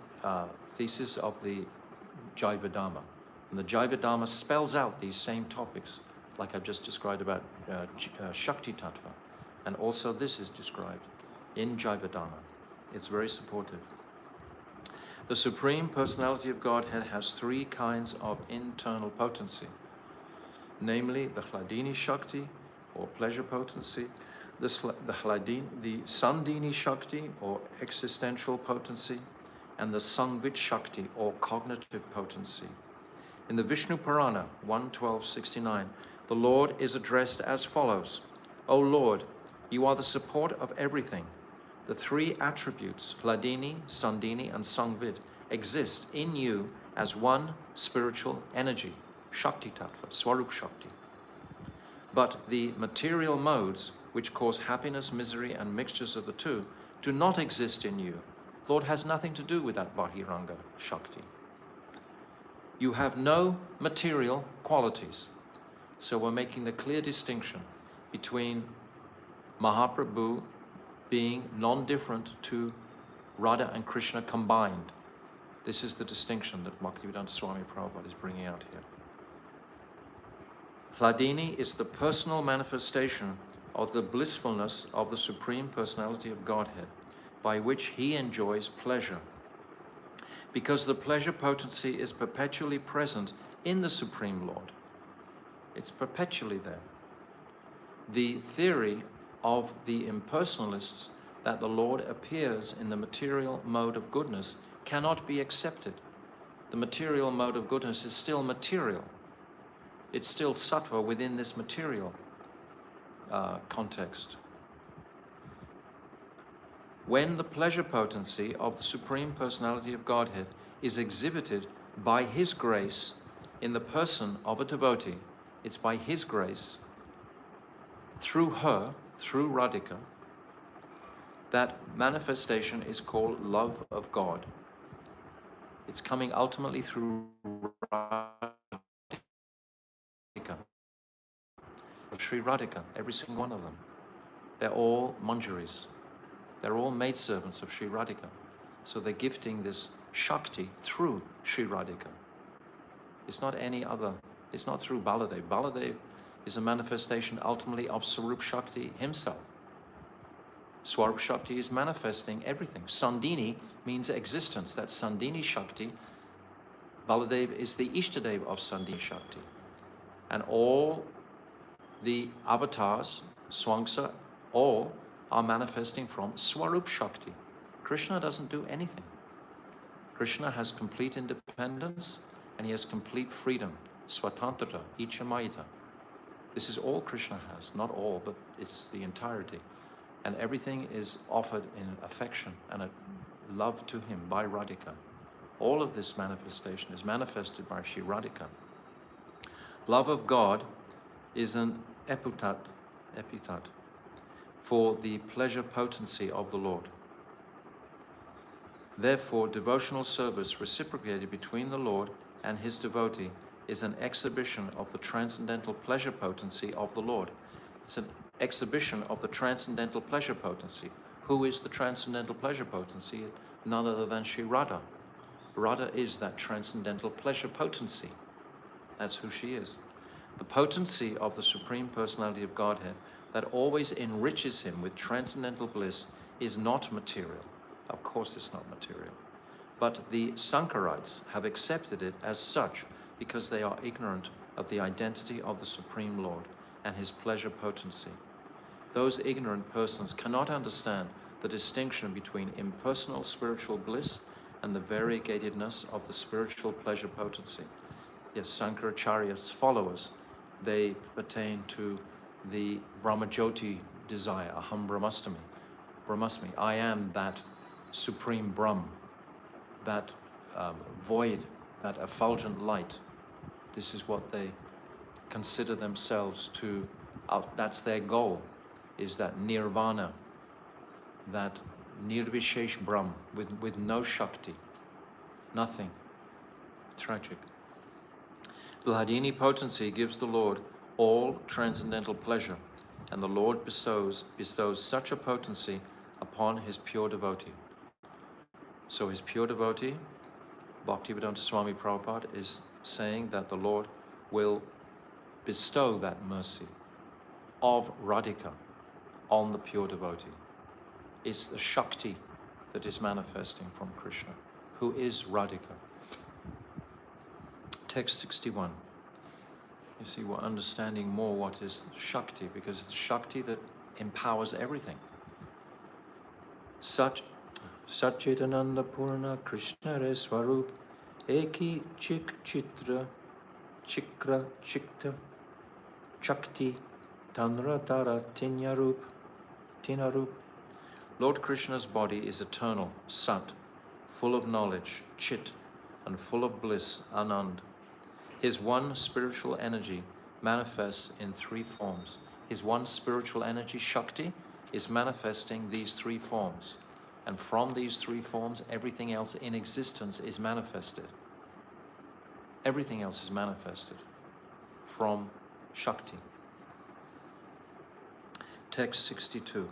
thesis of the Jaiva Dharma. And the Jaiva Dharma spells out these same topics, like I've just described about Shakti Tattva. And also this is described in Jaiva Dharma. It's very supportive. The Supreme Personality of Godhead has three kinds of internal potency, namely the Hladini Shakti, or pleasure potency, the Sandhini Shakti, or existential potency, and the Sangvit Shakti, or cognitive potency. In the Vishnu Purana 1.12.69, the Lord is addressed as follows: O Lord, you are the support of everything. the three attributes, Hladini, Sandini, and Sangvid, exist in you as one spiritual energy, Shakti Tattva, Swarup Shakti. But the material modes, which cause happiness, misery, and mixtures of the two, do not exist in you. Lord has nothing to do with that Bahiranga Shakti. You have no material qualities. So we're making the clear distinction between Mahaprabhu being non-different to Radha and Krishna combined. This is the distinction that Bhaktivedanta Swami Prabhupada is bringing out here. Hladini is the personal manifestation of the blissfulness of the Supreme Personality of Godhead, by which he enjoys pleasure. Because the pleasure potency is perpetually present in the Supreme Lord. It's perpetually there. The theory of the impersonalists that the Lord appears in the material mode of goodness cannot be accepted. The material mode of goodness is still material. It's still sattva within this material context. When the pleasure potency of the Supreme Personality of Godhead is exhibited by His grace in the person of a devotee, it's by His grace, through her, through Radhika, that manifestation is called love of God. It's coming ultimately through Radhika. Sri Radhika, every single one of them. They're all manjaris. They're all maidservants of Sri Radhika. So they're gifting this Shakti through Sri Radhika. It's not any other, it's not through Baladev. Baladev is a manifestation ultimately of Swarup Shakti himself. Swarup Shakti is manifesting everything. Sandini means existence. That's Sandini Shakti. Baladev is the Ishtadev of Sandini Shakti. And all the avatars, Swangsa, all are manifesting from Swarup Shakti. Krishna doesn't do anything. Krishna has complete independence and he has complete freedom. Swatantrata, Ichamaita. This is all Krishna has. Not all, but it's the entirety. And everything is offered in affection and a love to him by Radhika. All of this manifestation is manifested by Sri Radhika. Love of God is an epithet for the pleasure potency of the Lord. Therefore, devotional service reciprocated between the Lord and his devotee is an exhibition of the transcendental pleasure potency of the Lord. It's an exhibition of the transcendental pleasure potency. Who is the transcendental pleasure potency? None other than Sri Radha. Radha is that transcendental pleasure potency. That's who she is. The potency of the Supreme Personality of Godhead that always enriches him with transcendental bliss is not material. Of course it's not material. But the Sankarites have accepted it as such because they are ignorant of the identity of the Supreme Lord and his pleasure potency. Those ignorant persons cannot understand the distinction between impersonal spiritual bliss and the variegatedness of the spiritual pleasure potency. Yes, Sankaracharya's followers, they pertain to the Brahmajyoti desire, Aham Brahmasmi. Brahmasmi, I am that supreme Brahm, that void, that effulgent light. This is what they consider themselves to, that's their goal, is that nirvana, that nirvishesh Brahm, with no Shakti, nothing. Tragic. The Hladini potency gives the Lord all transcendental pleasure, and the Lord bestows such a potency upon his pure devotee. So his pure devotee, Bhaktivedanta Swami Prabhupada, is saying that the Lord will bestow that mercy of Radhika on the pure devotee. It's the Shakti that is manifesting from Krishna, who is Radhika. Text 61. You see, we're understanding more what is Shakti, because it's the Shakti that empowers everything. Satchitananda Purna Krishna Re Swarup Eki Chik Chitra Chikra Chikta Chakti Tanra Tara Tinarup. Lord Krishna's body is eternal, Sat, full of knowledge, Chit, and full of bliss, Anand. His one spiritual energy manifests in three forms. His one spiritual energy, Shakti, is manifesting these three forms. And from these three forms, everything else in existence is manifested. Everything else is manifested from Shakti. Text 62.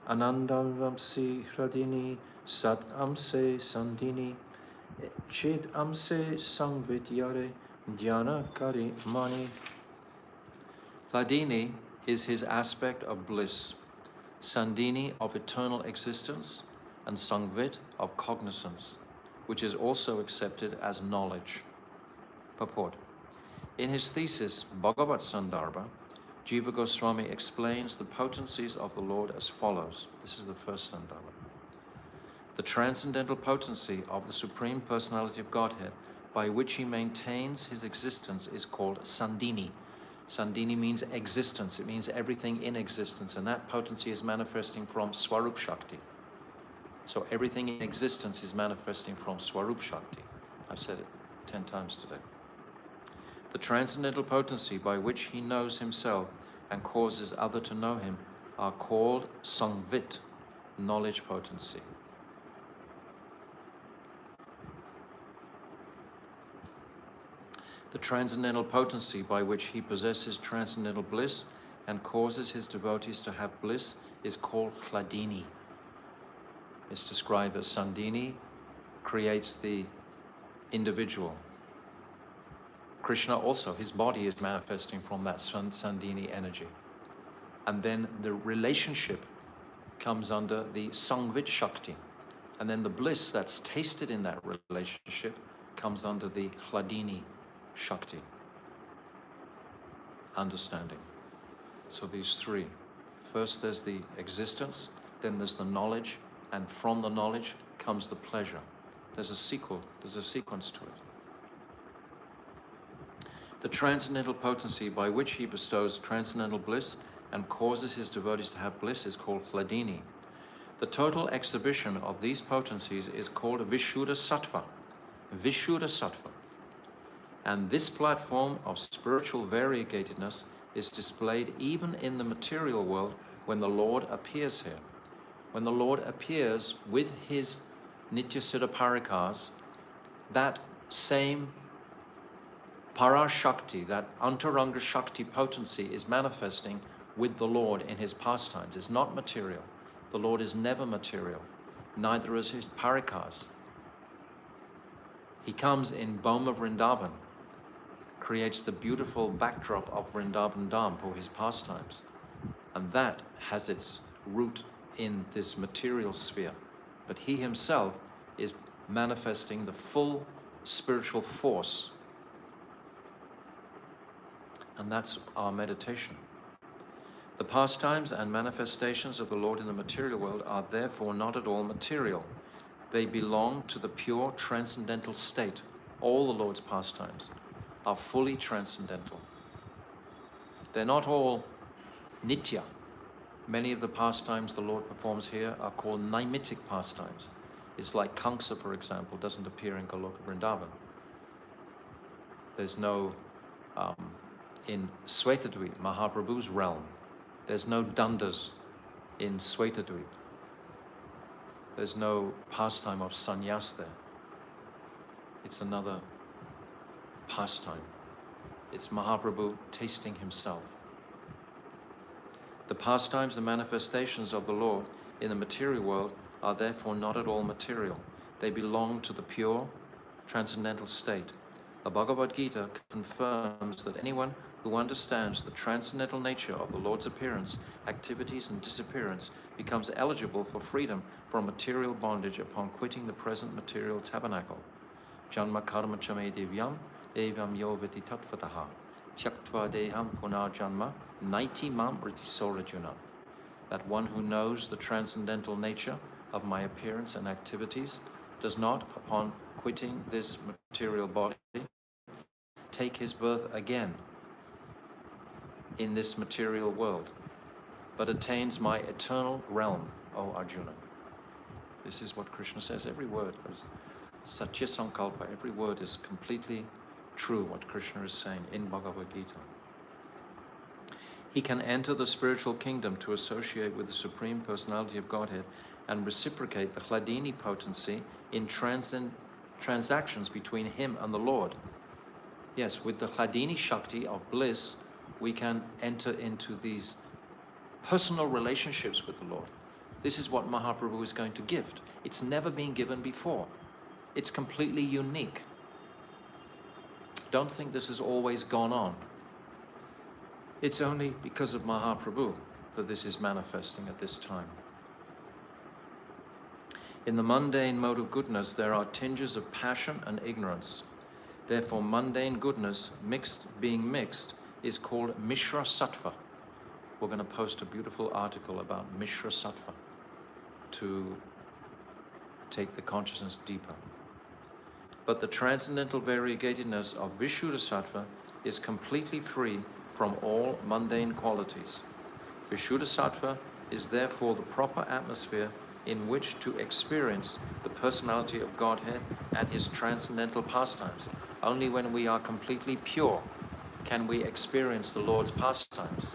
Anandam Vamsi Hradini Sat Amse Sandini Chid Amse Sangvidyare Dhyana Kari Mani. Hladini is his aspect of bliss, Sandini of eternal existence, and Sangvit of cognizance, which is also accepted as knowledge. Purport. In his thesis, Bhagavat Sandarbha, Jiva Goswami explains the potencies of the Lord as follows. This is the first Sandarbha. The transcendental potency of the Supreme Personality of Godhead, by which he maintains his existence, is called Sandini. Sandini means existence. It means everything in existence, and that potency is manifesting from Swarup Shakti. So everything in existence is manifesting from Swarup Shakti. I've said it 10 times today. The transcendental potency by which he knows himself and causes other to know him are called Sangvit, knowledge potency. The transcendental potency by which he possesses transcendental bliss and causes his devotees to have bliss is called Hladini. It's described as Sandini creates the individual. Krishna also, his body is manifesting from that Sandini energy. And then the relationship comes under the Sangvit Shakti. And then the bliss that's tasted in that relationship comes under the Hladini Shakti. Understanding. So these three. First there's the existence, then there's the knowledge, and from the knowledge comes the pleasure. There's a sequence to it. The transcendental potency by which he bestows transcendental bliss and causes his devotees to have bliss is called Hladini. The total exhibition of these potencies is called Vishuddha Sattva. Vishuddha Sattva. And this platform of spiritual variegatedness is displayed even in the material world when the Lord appears here. When the Lord appears with his Nityasiddha Parikas, that same Parashakti, that Antaranga Shakti potency is manifesting with the Lord in his pastimes. It's not material. The Lord is never material, neither is his Parikas. He comes in Boma Vrindavan, creates the beautiful backdrop of Vrindavan Dham for his pastimes. And that has its root in this material sphere. But he himself is manifesting the full spiritual force. And that's our meditation. The pastimes and manifestations of the Lord in the material world are therefore not at all material. They belong to the pure transcendental state. All the Lord's pastimes are fully transcendental. They're not all nitya. Many of the pastimes the Lord performs here are called naimittic pastimes. It's like Kamsa, for example, doesn't appear in Goloka Vrindavan. There's no, in Svetadweep, Mahaprabhu's realm, there's no dandas in Svetadweep. There's no pastime of sannyas there. It's another pastime. It's Mahaprabhu tasting himself. The pastimes and manifestations of the Lord in the material world are therefore not at all material. They belong to the pure, transcendental state. The Bhagavad Gita confirms that anyone who understands the transcendental nature of the Lord's appearance, activities, and disappearance becomes eligible for freedom from material bondage upon quitting the present material tabernacle. Janma karma chame divyam evam yo viti tatvataha tyaktva deham punar janma naiti mam ritisorajuna. That one who knows the transcendental nature of my appearance and activities does not, upon quitting this material body, take his birth again in this material world, but attains my eternal realm O Arjuna. This is what Krishna says, every word. Satya Sankalpa, every word is completely true, what Krishna is saying in Bhagavad Gita. He can enter the spiritual kingdom to associate with the Supreme Personality of Godhead and reciprocate the Hladini potency in transactions between him and the Lord. Yes, with the Hladini Shakti of bliss, we can enter into these personal relationships with the Lord. This is what Mahaprabhu is going to gift. It's never been given before. It's completely unique. Don't think this has always gone on. It's only because of Mahaprabhu that this is manifesting at this time. In the mundane mode of goodness, there are tinges of passion and ignorance. Therefore, mundane goodness being mixed is called Mishra Sattva. We're going to post a beautiful article about Mishra Sattva to take the consciousness deeper. But the transcendental variegatedness of Vishuddha Sattva is completely free from all mundane qualities. Vishuddha Sattva is therefore the proper atmosphere in which to experience the personality of Godhead and his transcendental pastimes. Only when we are completely pure can we experience the Lord's pastimes.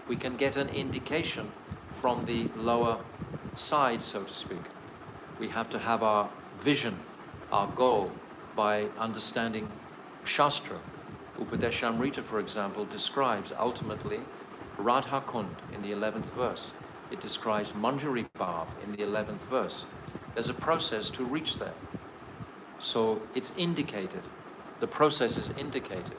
We can get an indication from the lower side, so to speak. We have to have our vision, our goal, by understanding Shastra. Upadeshamrita, for example, describes ultimately Radha Kund in the 11th verse. It describes Manjari Bhav in the 11th verse. There's a process to reach there. So it's indicated. The process is indicated.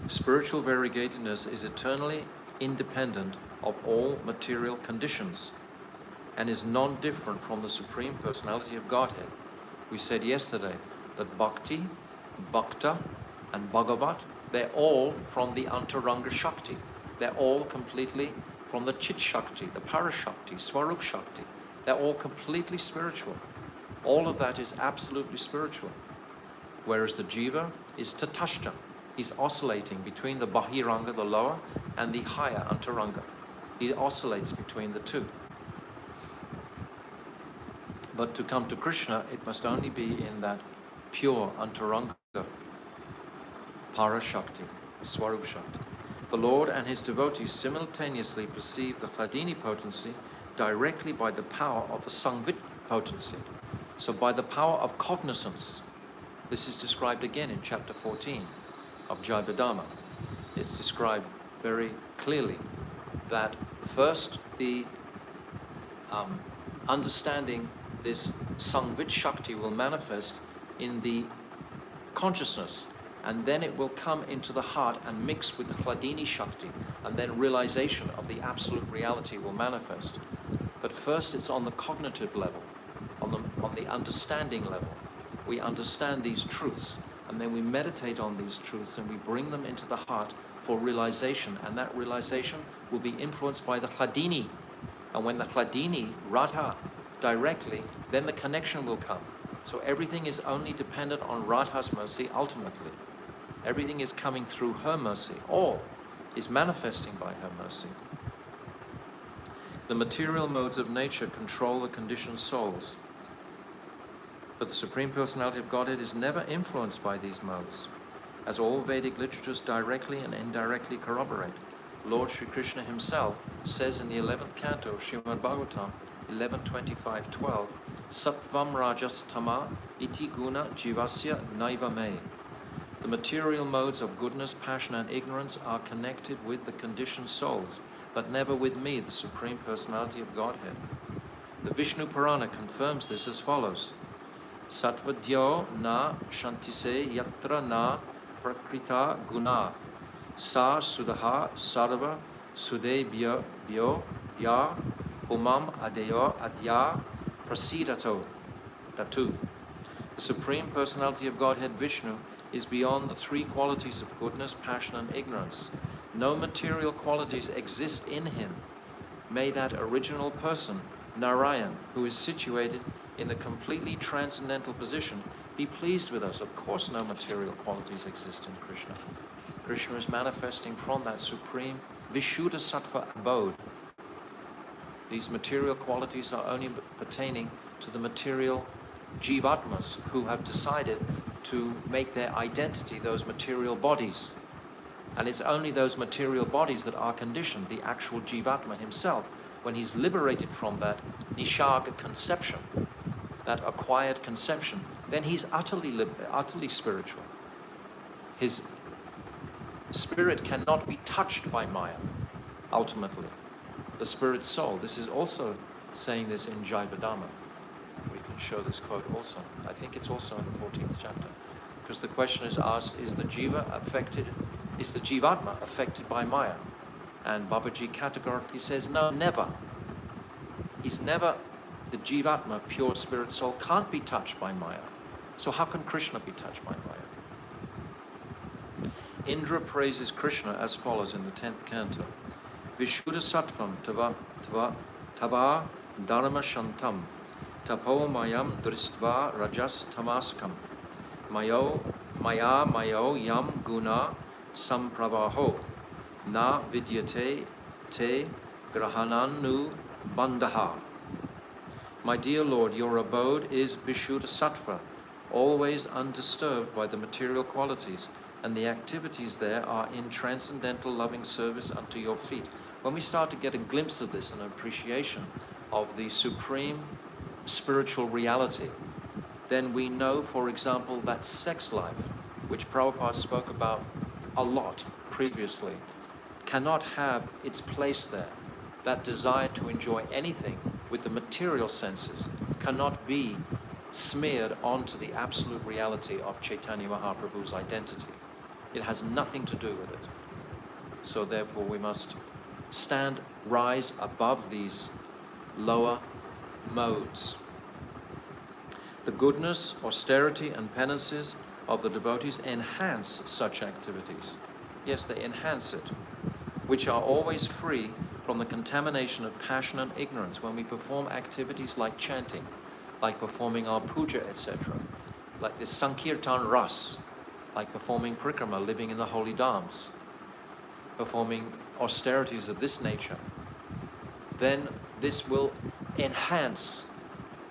Spiritual variegatedness is eternally independent of all material conditions and is non-different from the Supreme Personality of Godhead. We said yesterday that Bhakti, Bhakta, and Bhagavat, they're all from the Antaranga Shakti. They're all completely from the Chit Shakti, the Parashakti, Swarup Shakti. They're all completely spiritual. All of that is absolutely spiritual. Whereas the Jiva is Tatashta. He's oscillating between the Bahiranga, the lower, and the higher Antaranga. He oscillates between the two. But to come to Krishna, it must only be in that pure Antaranga, Parashakti, Swarup Shakti. The Lord and his devotees simultaneously perceive the Hladini potency directly by the power of the Sangvit potency. So by the power of cognizance. This is described again in chapter 14 of Jayabhadama. It's described very clearly that first the understanding this Sangvit Shakti will manifest in the consciousness, and then it will come into the heart and mix with the Hladini Shakti, and then realization of the absolute reality will manifest. But first it's on the cognitive level, on the understanding level. We understand these truths, and then we meditate on these truths, and we bring them into the heart for realization, and that realization will be influenced by the Hladini. And when the Hladini, Radha, directly, then the connection will come. So everything is only dependent on Radha's mercy ultimately. Everything is coming through her mercy. All is manifesting by her mercy. The material modes of nature control the conditioned souls. But the Supreme Personality of Godhead is never influenced by these modes, as all Vedic literatures directly and indirectly corroborate. Lord Sri Krishna himself says in the 11th canto of Srimad Bhagavatam, 11.25.12, Sattvam Rajas Tama iti guna jivasya naiva me. The material modes of goodness, passion, and ignorance are connected with the conditioned souls, but never with me, the Supreme Personality of Godhead. The Vishnu Purana confirms this as follows. Satvadyo na shantise yatra na prakrita guna sa sudaha sarva sudebhyo ya umam adeyo adya prasidato datu. The Supreme Personality of Godhead Vishnu is beyond the three qualities of goodness, passion, and ignorance. No material qualities exist in him. May that original person, Narayan, who is situated in the completely transcendental position, be pleased with us. Of course no material qualities exist in Krishna. Krishna is manifesting from that supreme Vishuddha Sattva abode. These material qualities are only pertaining to the material Jivatmas who have decided to make their identity those material bodies. And it's only those material bodies that are conditioned. The actual Jivatma himself, when he's liberated from that Nishaga conception, that acquired conception, then he's utterly spiritual. His spirit cannot be touched by Maya, ultimately. The spirit soul. This is also saying this in Jivadhamma. We can show this quote also. I think it's also in the 14th chapter. Because the question is asked, is the Jivatma affected by Maya? And Babaji categorically says, no, never. He's never, the Jivatma, pure spirit soul, can't be touched by Maya. So how can Krishna be touched by Maya? Indra praises Krishna as follows in the 10th canto. Vishuddha sattvam tava dharma shantam tapo mayam dristva rajas tamaskam mayo yam guna sampravaho na vidyate te grahananu bandha. My dear Lord, your abode is Vishuddha sattva, always undisturbed by the material qualities, and the activities there are in transcendental loving service unto your feet. When we start to get a glimpse of this and an appreciation of the supreme spiritual reality, then we know, for example, that sex life, which Prabhupada spoke about a lot previously, cannot have its place there. That desire to enjoy anything with the material senses cannot be smeared onto the absolute reality of Chaitanya Mahaprabhu's identity. It has nothing to do with it. So therefore we must rise above these lower modes. The goodness, austerity, and penances of the devotees enhance such activities. Yes, they enhance it, which are always free from the contamination of passion and ignorance when we perform activities like chanting, like performing our puja, etc., like this Sankirtan Ras, like performing Prikrama, living in the holy dhams, performing austerities of this nature, then this will enhance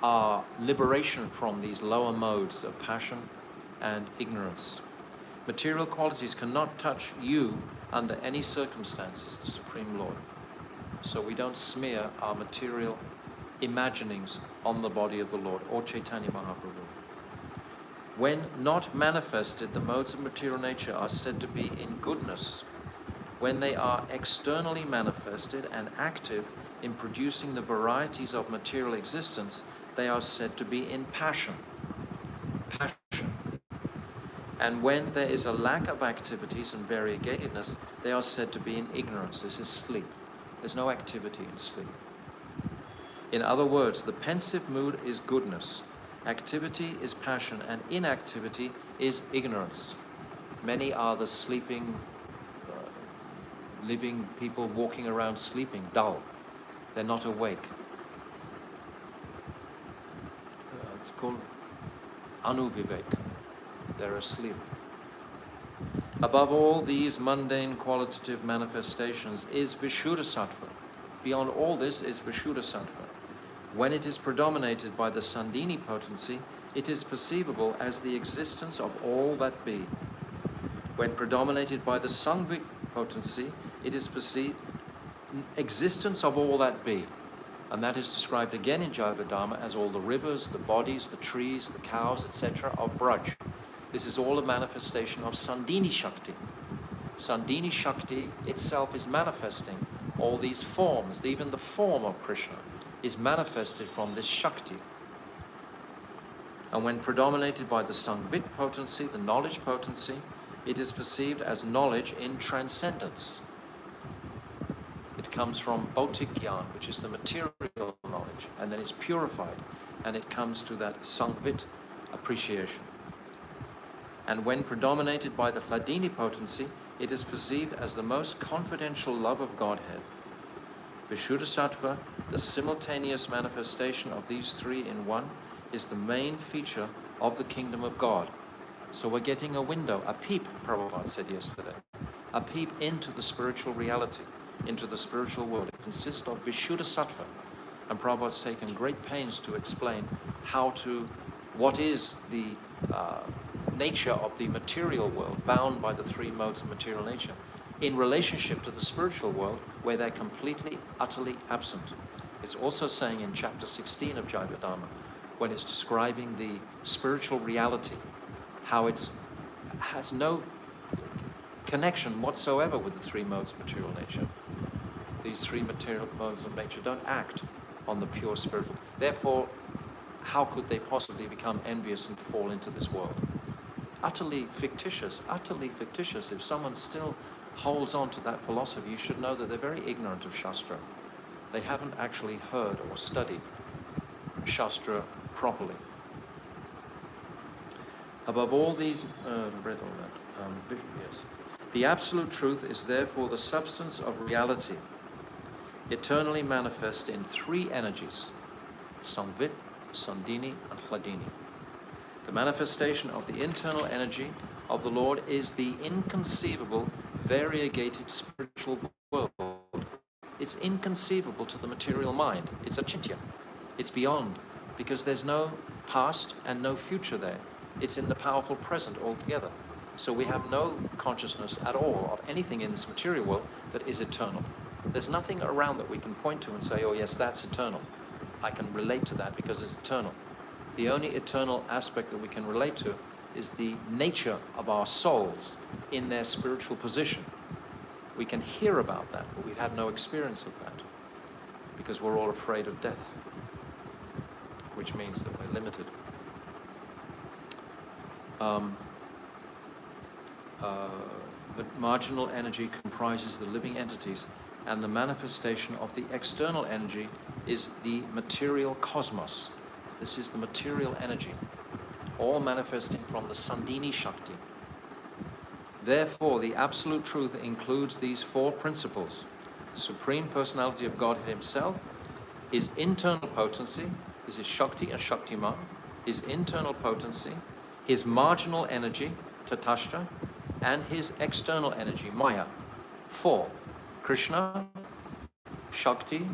our liberation from these lower modes of passion and ignorance. Material qualities cannot touch you under any circumstances, the Supreme Lord. So we don't smear our material imaginings on the body of the Lord or Chaitanya Mahaprabhu. When not manifested, the modes of material nature are said to be in goodness. When they are externally manifested and active in producing the varieties of material existence, they are said to be in passion. And when there is a lack of activities and variegatedness, they are said to be in ignorance. This is sleep. There's no activity in sleep. In other words, the pensive mood is goodness, activity is passion, and inactivity is ignorance. Many are the sleeping, living people walking around sleeping, dull. They're not awake. It's called anuvivek. They're asleep. Above all these mundane qualitative manifestations is Vishuddha Sattva. Beyond all this is Vishuddha Sattva. When it is predominated by the Sandhini potency, it is perceivable as the existence of all that be. When predominated by the Sangvik potency, it is perceived existence of all that be. And that is described again in Jivadhamma as all the rivers, the bodies, the trees, the cows, etc. of Braj. This is all a manifestation of Sandhini Shakti. Sandhini Shakti itself is manifesting all these forms. Even the form of Krishna is manifested from this Shakti. And when predominated by the Sangvit potency, the knowledge potency, it is perceived as knowledge in transcendence. It comes from Bhautik Gyan, which is the material knowledge, and then it's purified, and it comes to that Sangvit appreciation. And when predominated by the Hladini potency, it is perceived as the most confidential love of Godhead. Vishuddha Sattva, the simultaneous manifestation of these three in one, is the main feature of the kingdom of God. So we're getting a window, a peep, Prabhupada said yesterday, a peep into the spiritual reality. into the spiritual world. It consists of Vishuddha Sattva, and Prabhupada's taken great pains to explain what is the nature of the material world, bound by the three modes of material nature, in relationship to the spiritual world, where they're completely, utterly absent. It's also saying in chapter 16 of Jayavadharma, when it's describing the spiritual reality, how it has no connection whatsoever with the three modes of material nature. These three material modes of nature don't act on the pure spiritual. Therefore, how could they possibly become envious and fall into this world? Utterly fictitious, utterly fictitious. If someone still holds on to that philosophy, you should know that they're very ignorant of Shastra. They haven't actually heard or studied Shastra properly. Above all these, read all that, yes. The absolute truth is therefore the substance of reality, eternally manifest in three energies, Samvit, Sandini, and Hladini. The manifestation of the internal energy of the Lord is the inconceivable, variegated spiritual world. It's inconceivable to the material mind. It's achintya. It's beyond, because there's no past and no future there. It's in the powerful present altogether. So we have no consciousness at all of anything in this material world that is eternal. There's nothing around that we can point to and say, oh yes, that's eternal. I can relate to that because it's eternal. The only eternal aspect that we can relate to is the nature of our souls in their spiritual position. We can hear about that, but we've had no experience of that because we're all afraid of death, which means that we're limited. But marginal energy comprises the living entities, and the manifestation of the external energy is the material cosmos. This is the material energy, all manifesting from the Sandini Shakti. Therefore, the absolute truth includes these four principles: the Supreme Personality of Godhead Himself, His internal potency, this is Shakti and Shaktiman, His internal potency, His marginal energy, Tatashta, and His external energy, Maya. Four: Krishna, Shakti,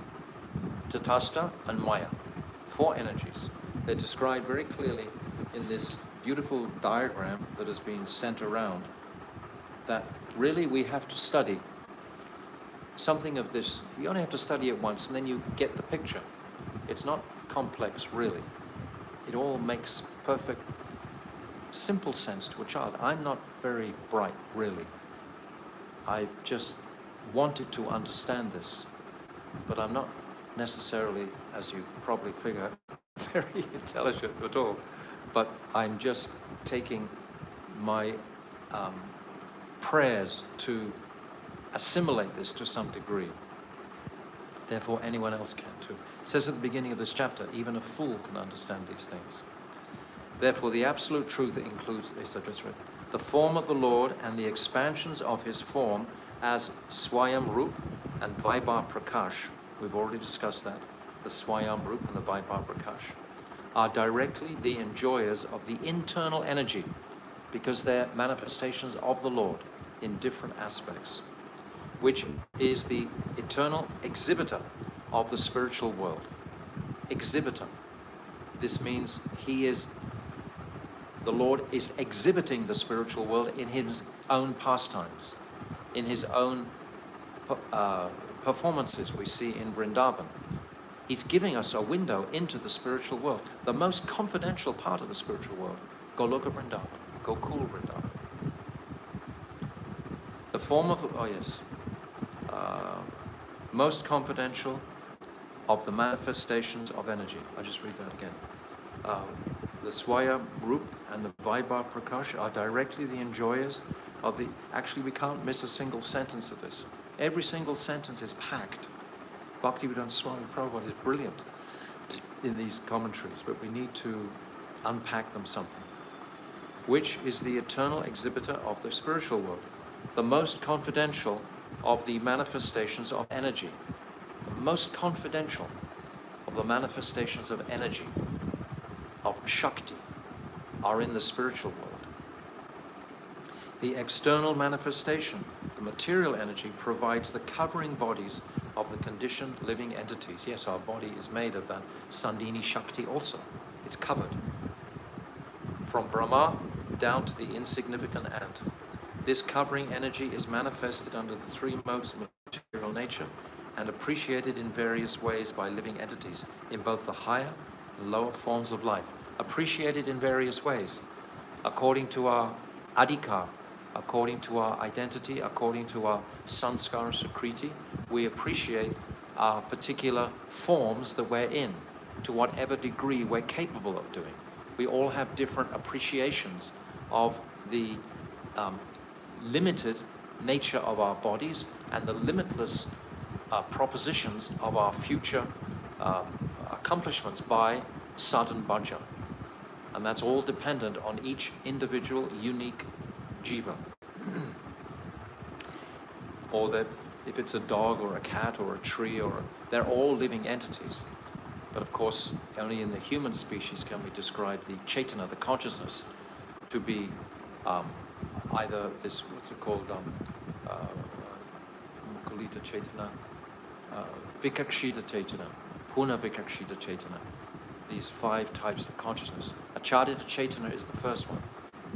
Tatastha, and Maya. Four energies. They're described very clearly in this beautiful diagram that has been sent around, that really we have to study something of this. You only have to study it once and then you get the picture. It's not complex, really. It all makes perfect, simple sense to a child. I'm not very bright, really. I just wanted to understand this, but I'm not necessarily, as you probably figure, very intelligent at all. But I'm just taking my prayers to assimilate this to some degree. Therefore, anyone else can too. It says at the beginning of this chapter, even a fool can understand these things. Therefore, the absolute truth includes, as I just read, the form of the Lord and the expansions of His form as Swayam Rup and Vaibhav Prakash. We've already discussed that. The Swayam Rup and the Vaibhav Prakash are directly the enjoyers of the internal energy, because they're manifestations of the Lord in different aspects, which is the eternal exhibitor of the spiritual world. Exhibitor. This means the Lord is exhibiting the spiritual world in His own pastimes, in His own performances we see in Vrindavan. He's giving us a window into the spiritual world, the most confidential part of the spiritual world, Goloka Vrindavan, Gokul Vrindavan. The form of, most confidential of the manifestations of energy. I'll just read that again. The Swaya Rup and the Vaibhav Prakash are directly the enjoyers of the... Actually, we can't miss a single sentence of this. Every single sentence is packed. Bhaktivedanta Swami Prabhupada is brilliant in these commentaries, but we need to unpack them something. Which is the eternal exhibitor of the spiritual world, the most confidential of the manifestations of energy, the most confidential of the manifestations of energy, of Shakti, are in the spiritual world. The external manifestation, the material energy provides the covering bodies of the conditioned living entities. Yes, our body is made of that Sandhini Shakti also. It's covered. From Brahma down to the insignificant ant. This covering energy is manifested under the three modes of material nature and appreciated in various ways by living entities in both the higher and lower forms of life. Appreciated in various ways, according to our adhikar, according to our identity, according to our sanskara sukriti. We appreciate our particular forms that we're in, to whatever degree we're capable of doing. We all have different appreciations of the limited nature of our bodies and the limitless propositions of our future accomplishments by sadhan bhaja. And that's all dependent on each individual, unique jiva. Or that if it's a dog or a cat or a tree, they're all living entities. But of course, only in the human species can we describe the chaitana, the consciousness, to be either this, what's it called, Mukulita chaitana, Vikakshita chaitana, Puna Vikakshita chaitana. These 5 types of consciousness. Acharita chaitana is the first one.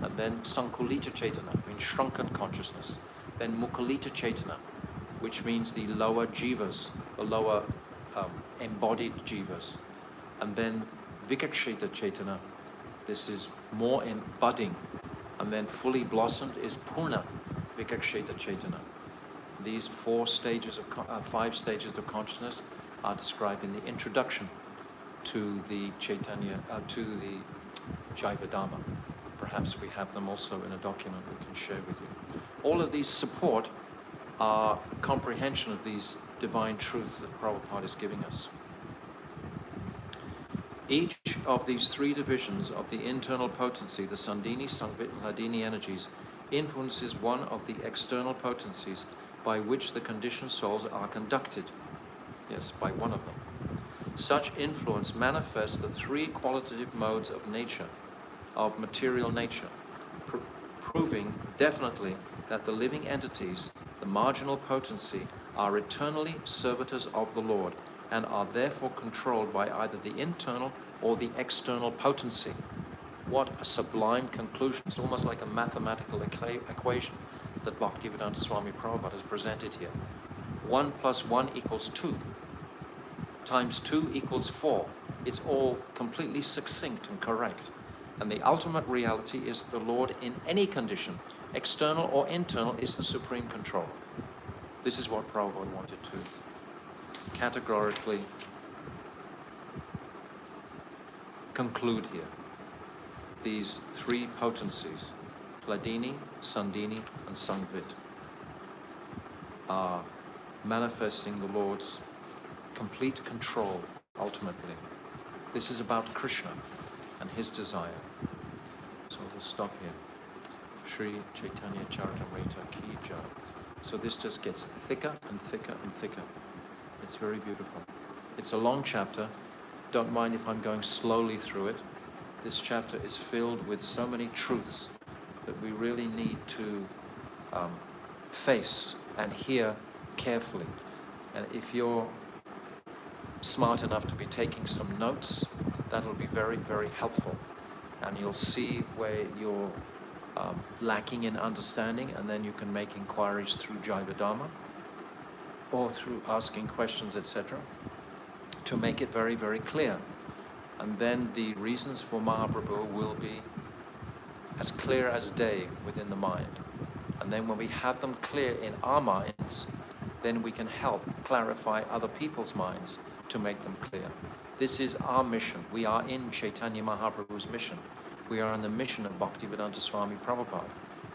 And then Sankulita chaitana, means shrunken consciousness. Then Mukulita chaitana, which means the lower jivas, the lower embodied jivas. And then Vikakshita chaitana, this is more in budding. And then fully blossomed is Puna Vikakshita chaitana. These 5 stages of consciousness are described in the introduction to the Chaitanya, to the Jaiva Dhamma. Perhaps we have them also in a document we can share with you. All of these support our comprehension of these divine truths that Prabhupada is giving us. Each of these 3 divisions of the internal potency, the Sandhini, Sangvit, and Hladini energies, influences one of the external potencies by which the conditioned souls are conducted. Yes, by one of them. Such influence manifests the 3 qualitative modes of nature, of material nature, proving definitely that the living entities, the marginal potency, are eternally servitors of the Lord and are therefore controlled by either the internal or the external potency. What a sublime conclusion. It's almost like a mathematical equation that Bhaktivedanta Swami Prabhupada has presented here. 1 + 1 = 2. Times 2 = 4. It's all completely succinct and correct. And the ultimate reality is the Lord in any condition, external or internal, is the supreme controller. This is what Prabhupada wanted to categorically conclude here. These 3 potencies, Hladini, Sandhini, and Sangvit, are manifesting the Lord's complete control, ultimately. This is about Krishna and his desire. So we'll stop here. Sri Caitanya Caritamrta Ki Jai. So this just gets thicker and thicker and thicker. It's very beautiful. It's a long chapter. Don't mind if I'm going slowly through it. This chapter is filled with so many truths that we really need to face and hear carefully. And if you're smart enough to be taking some notes, that'll be very, very helpful. And you'll see where you're lacking in understanding, and then you can make inquiries through Jaiva Dhamma or through asking questions, etc., to make it very, very clear. And then the reasons for Mahaprabhu will be as clear as day within the mind. And then when we have them clear in our minds, then we can help clarify other people's minds to make them clear. This is our mission. We are in Chaitanya Mahaprabhu's mission. We are in the mission of Bhaktivedanta Swami Prabhupada.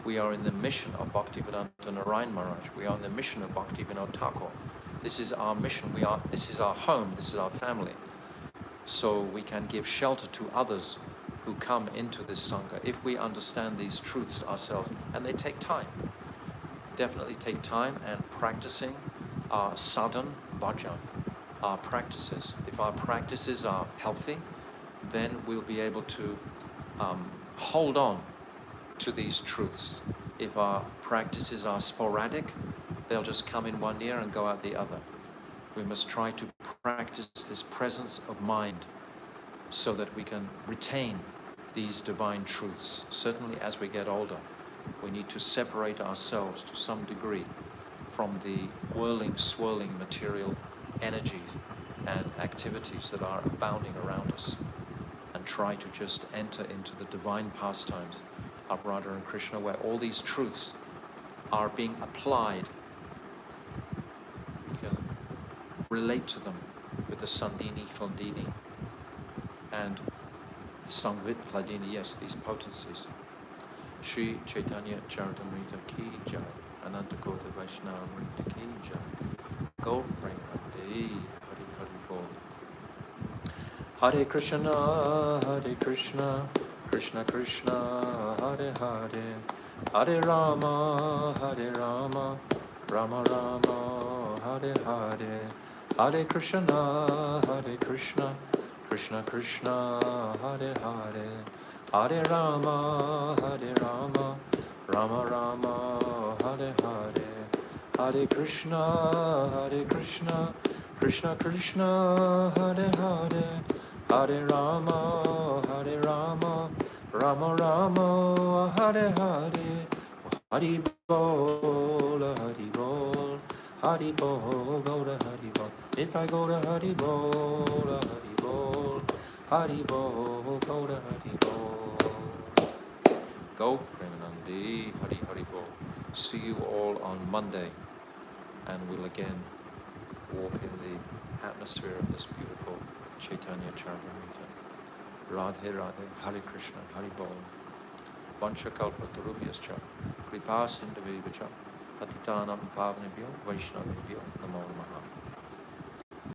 We are in the mission of Bhaktivedanta Narayan Maharaj. We are in the mission of Bhaktivinoda Thakur. This is our mission. This is our home. This is our family. So we can give shelter to others who come into this Sangha if we understand these truths ourselves. And they take time. Definitely take time, and practicing our sadhan bhajan, our practices. If our practices are healthy, then we'll be able to hold on to these truths If our practices are sporadic, they'll just come in one ear and go out the other. We must try to practice this presence of mind so that we can retain these divine truths. Certainly as we get older, we need to separate ourselves to some degree from the whirling, swirling material energies and activities that are abounding around us, and try to just enter into the divine pastimes of Radha and Krishna, where all these truths are being applied. We can relate to them with the Sandini, Hlandini, and Sangvit, Hladini, yes, these potencies. Shri Caitanya Caritamrta Ki Jai, Ananta Kota Vaishnava Mrita Ki Jai, Go Premanande, Hari Hari Bol. Hare Krishna, Krishna Krishna, Hare Hare, Hare Rama, Rama Rama, Hare Hare, Hare Krishna, Krishna Krishna, Hare Hare, Hare Rama, Rama Rama, Hare Hare, Hare Krishna, Krishna Krishna, Hare Hare, Hare Rama, Rama Rama, Hare Hare, Hari Bol, Hari Bol, Hari Bol, Gaura Hari Bol, Nitai Gaura Hari Bol, Hari Bol, Hari Bol, Gaura Hari Bol. Go Premanande, Hari Hari Bol. See you all on Monday, and we'll again walk in the atmosphere of this beautiful Caitanya Caritamrta. Radhe Radhe, Hare Krishna, Hari Bol. Vancha kalpa tarubhyascha, kripa sindhavebhacha, patitanam pavanebhyo, vaishnavebhyo, namo namaha.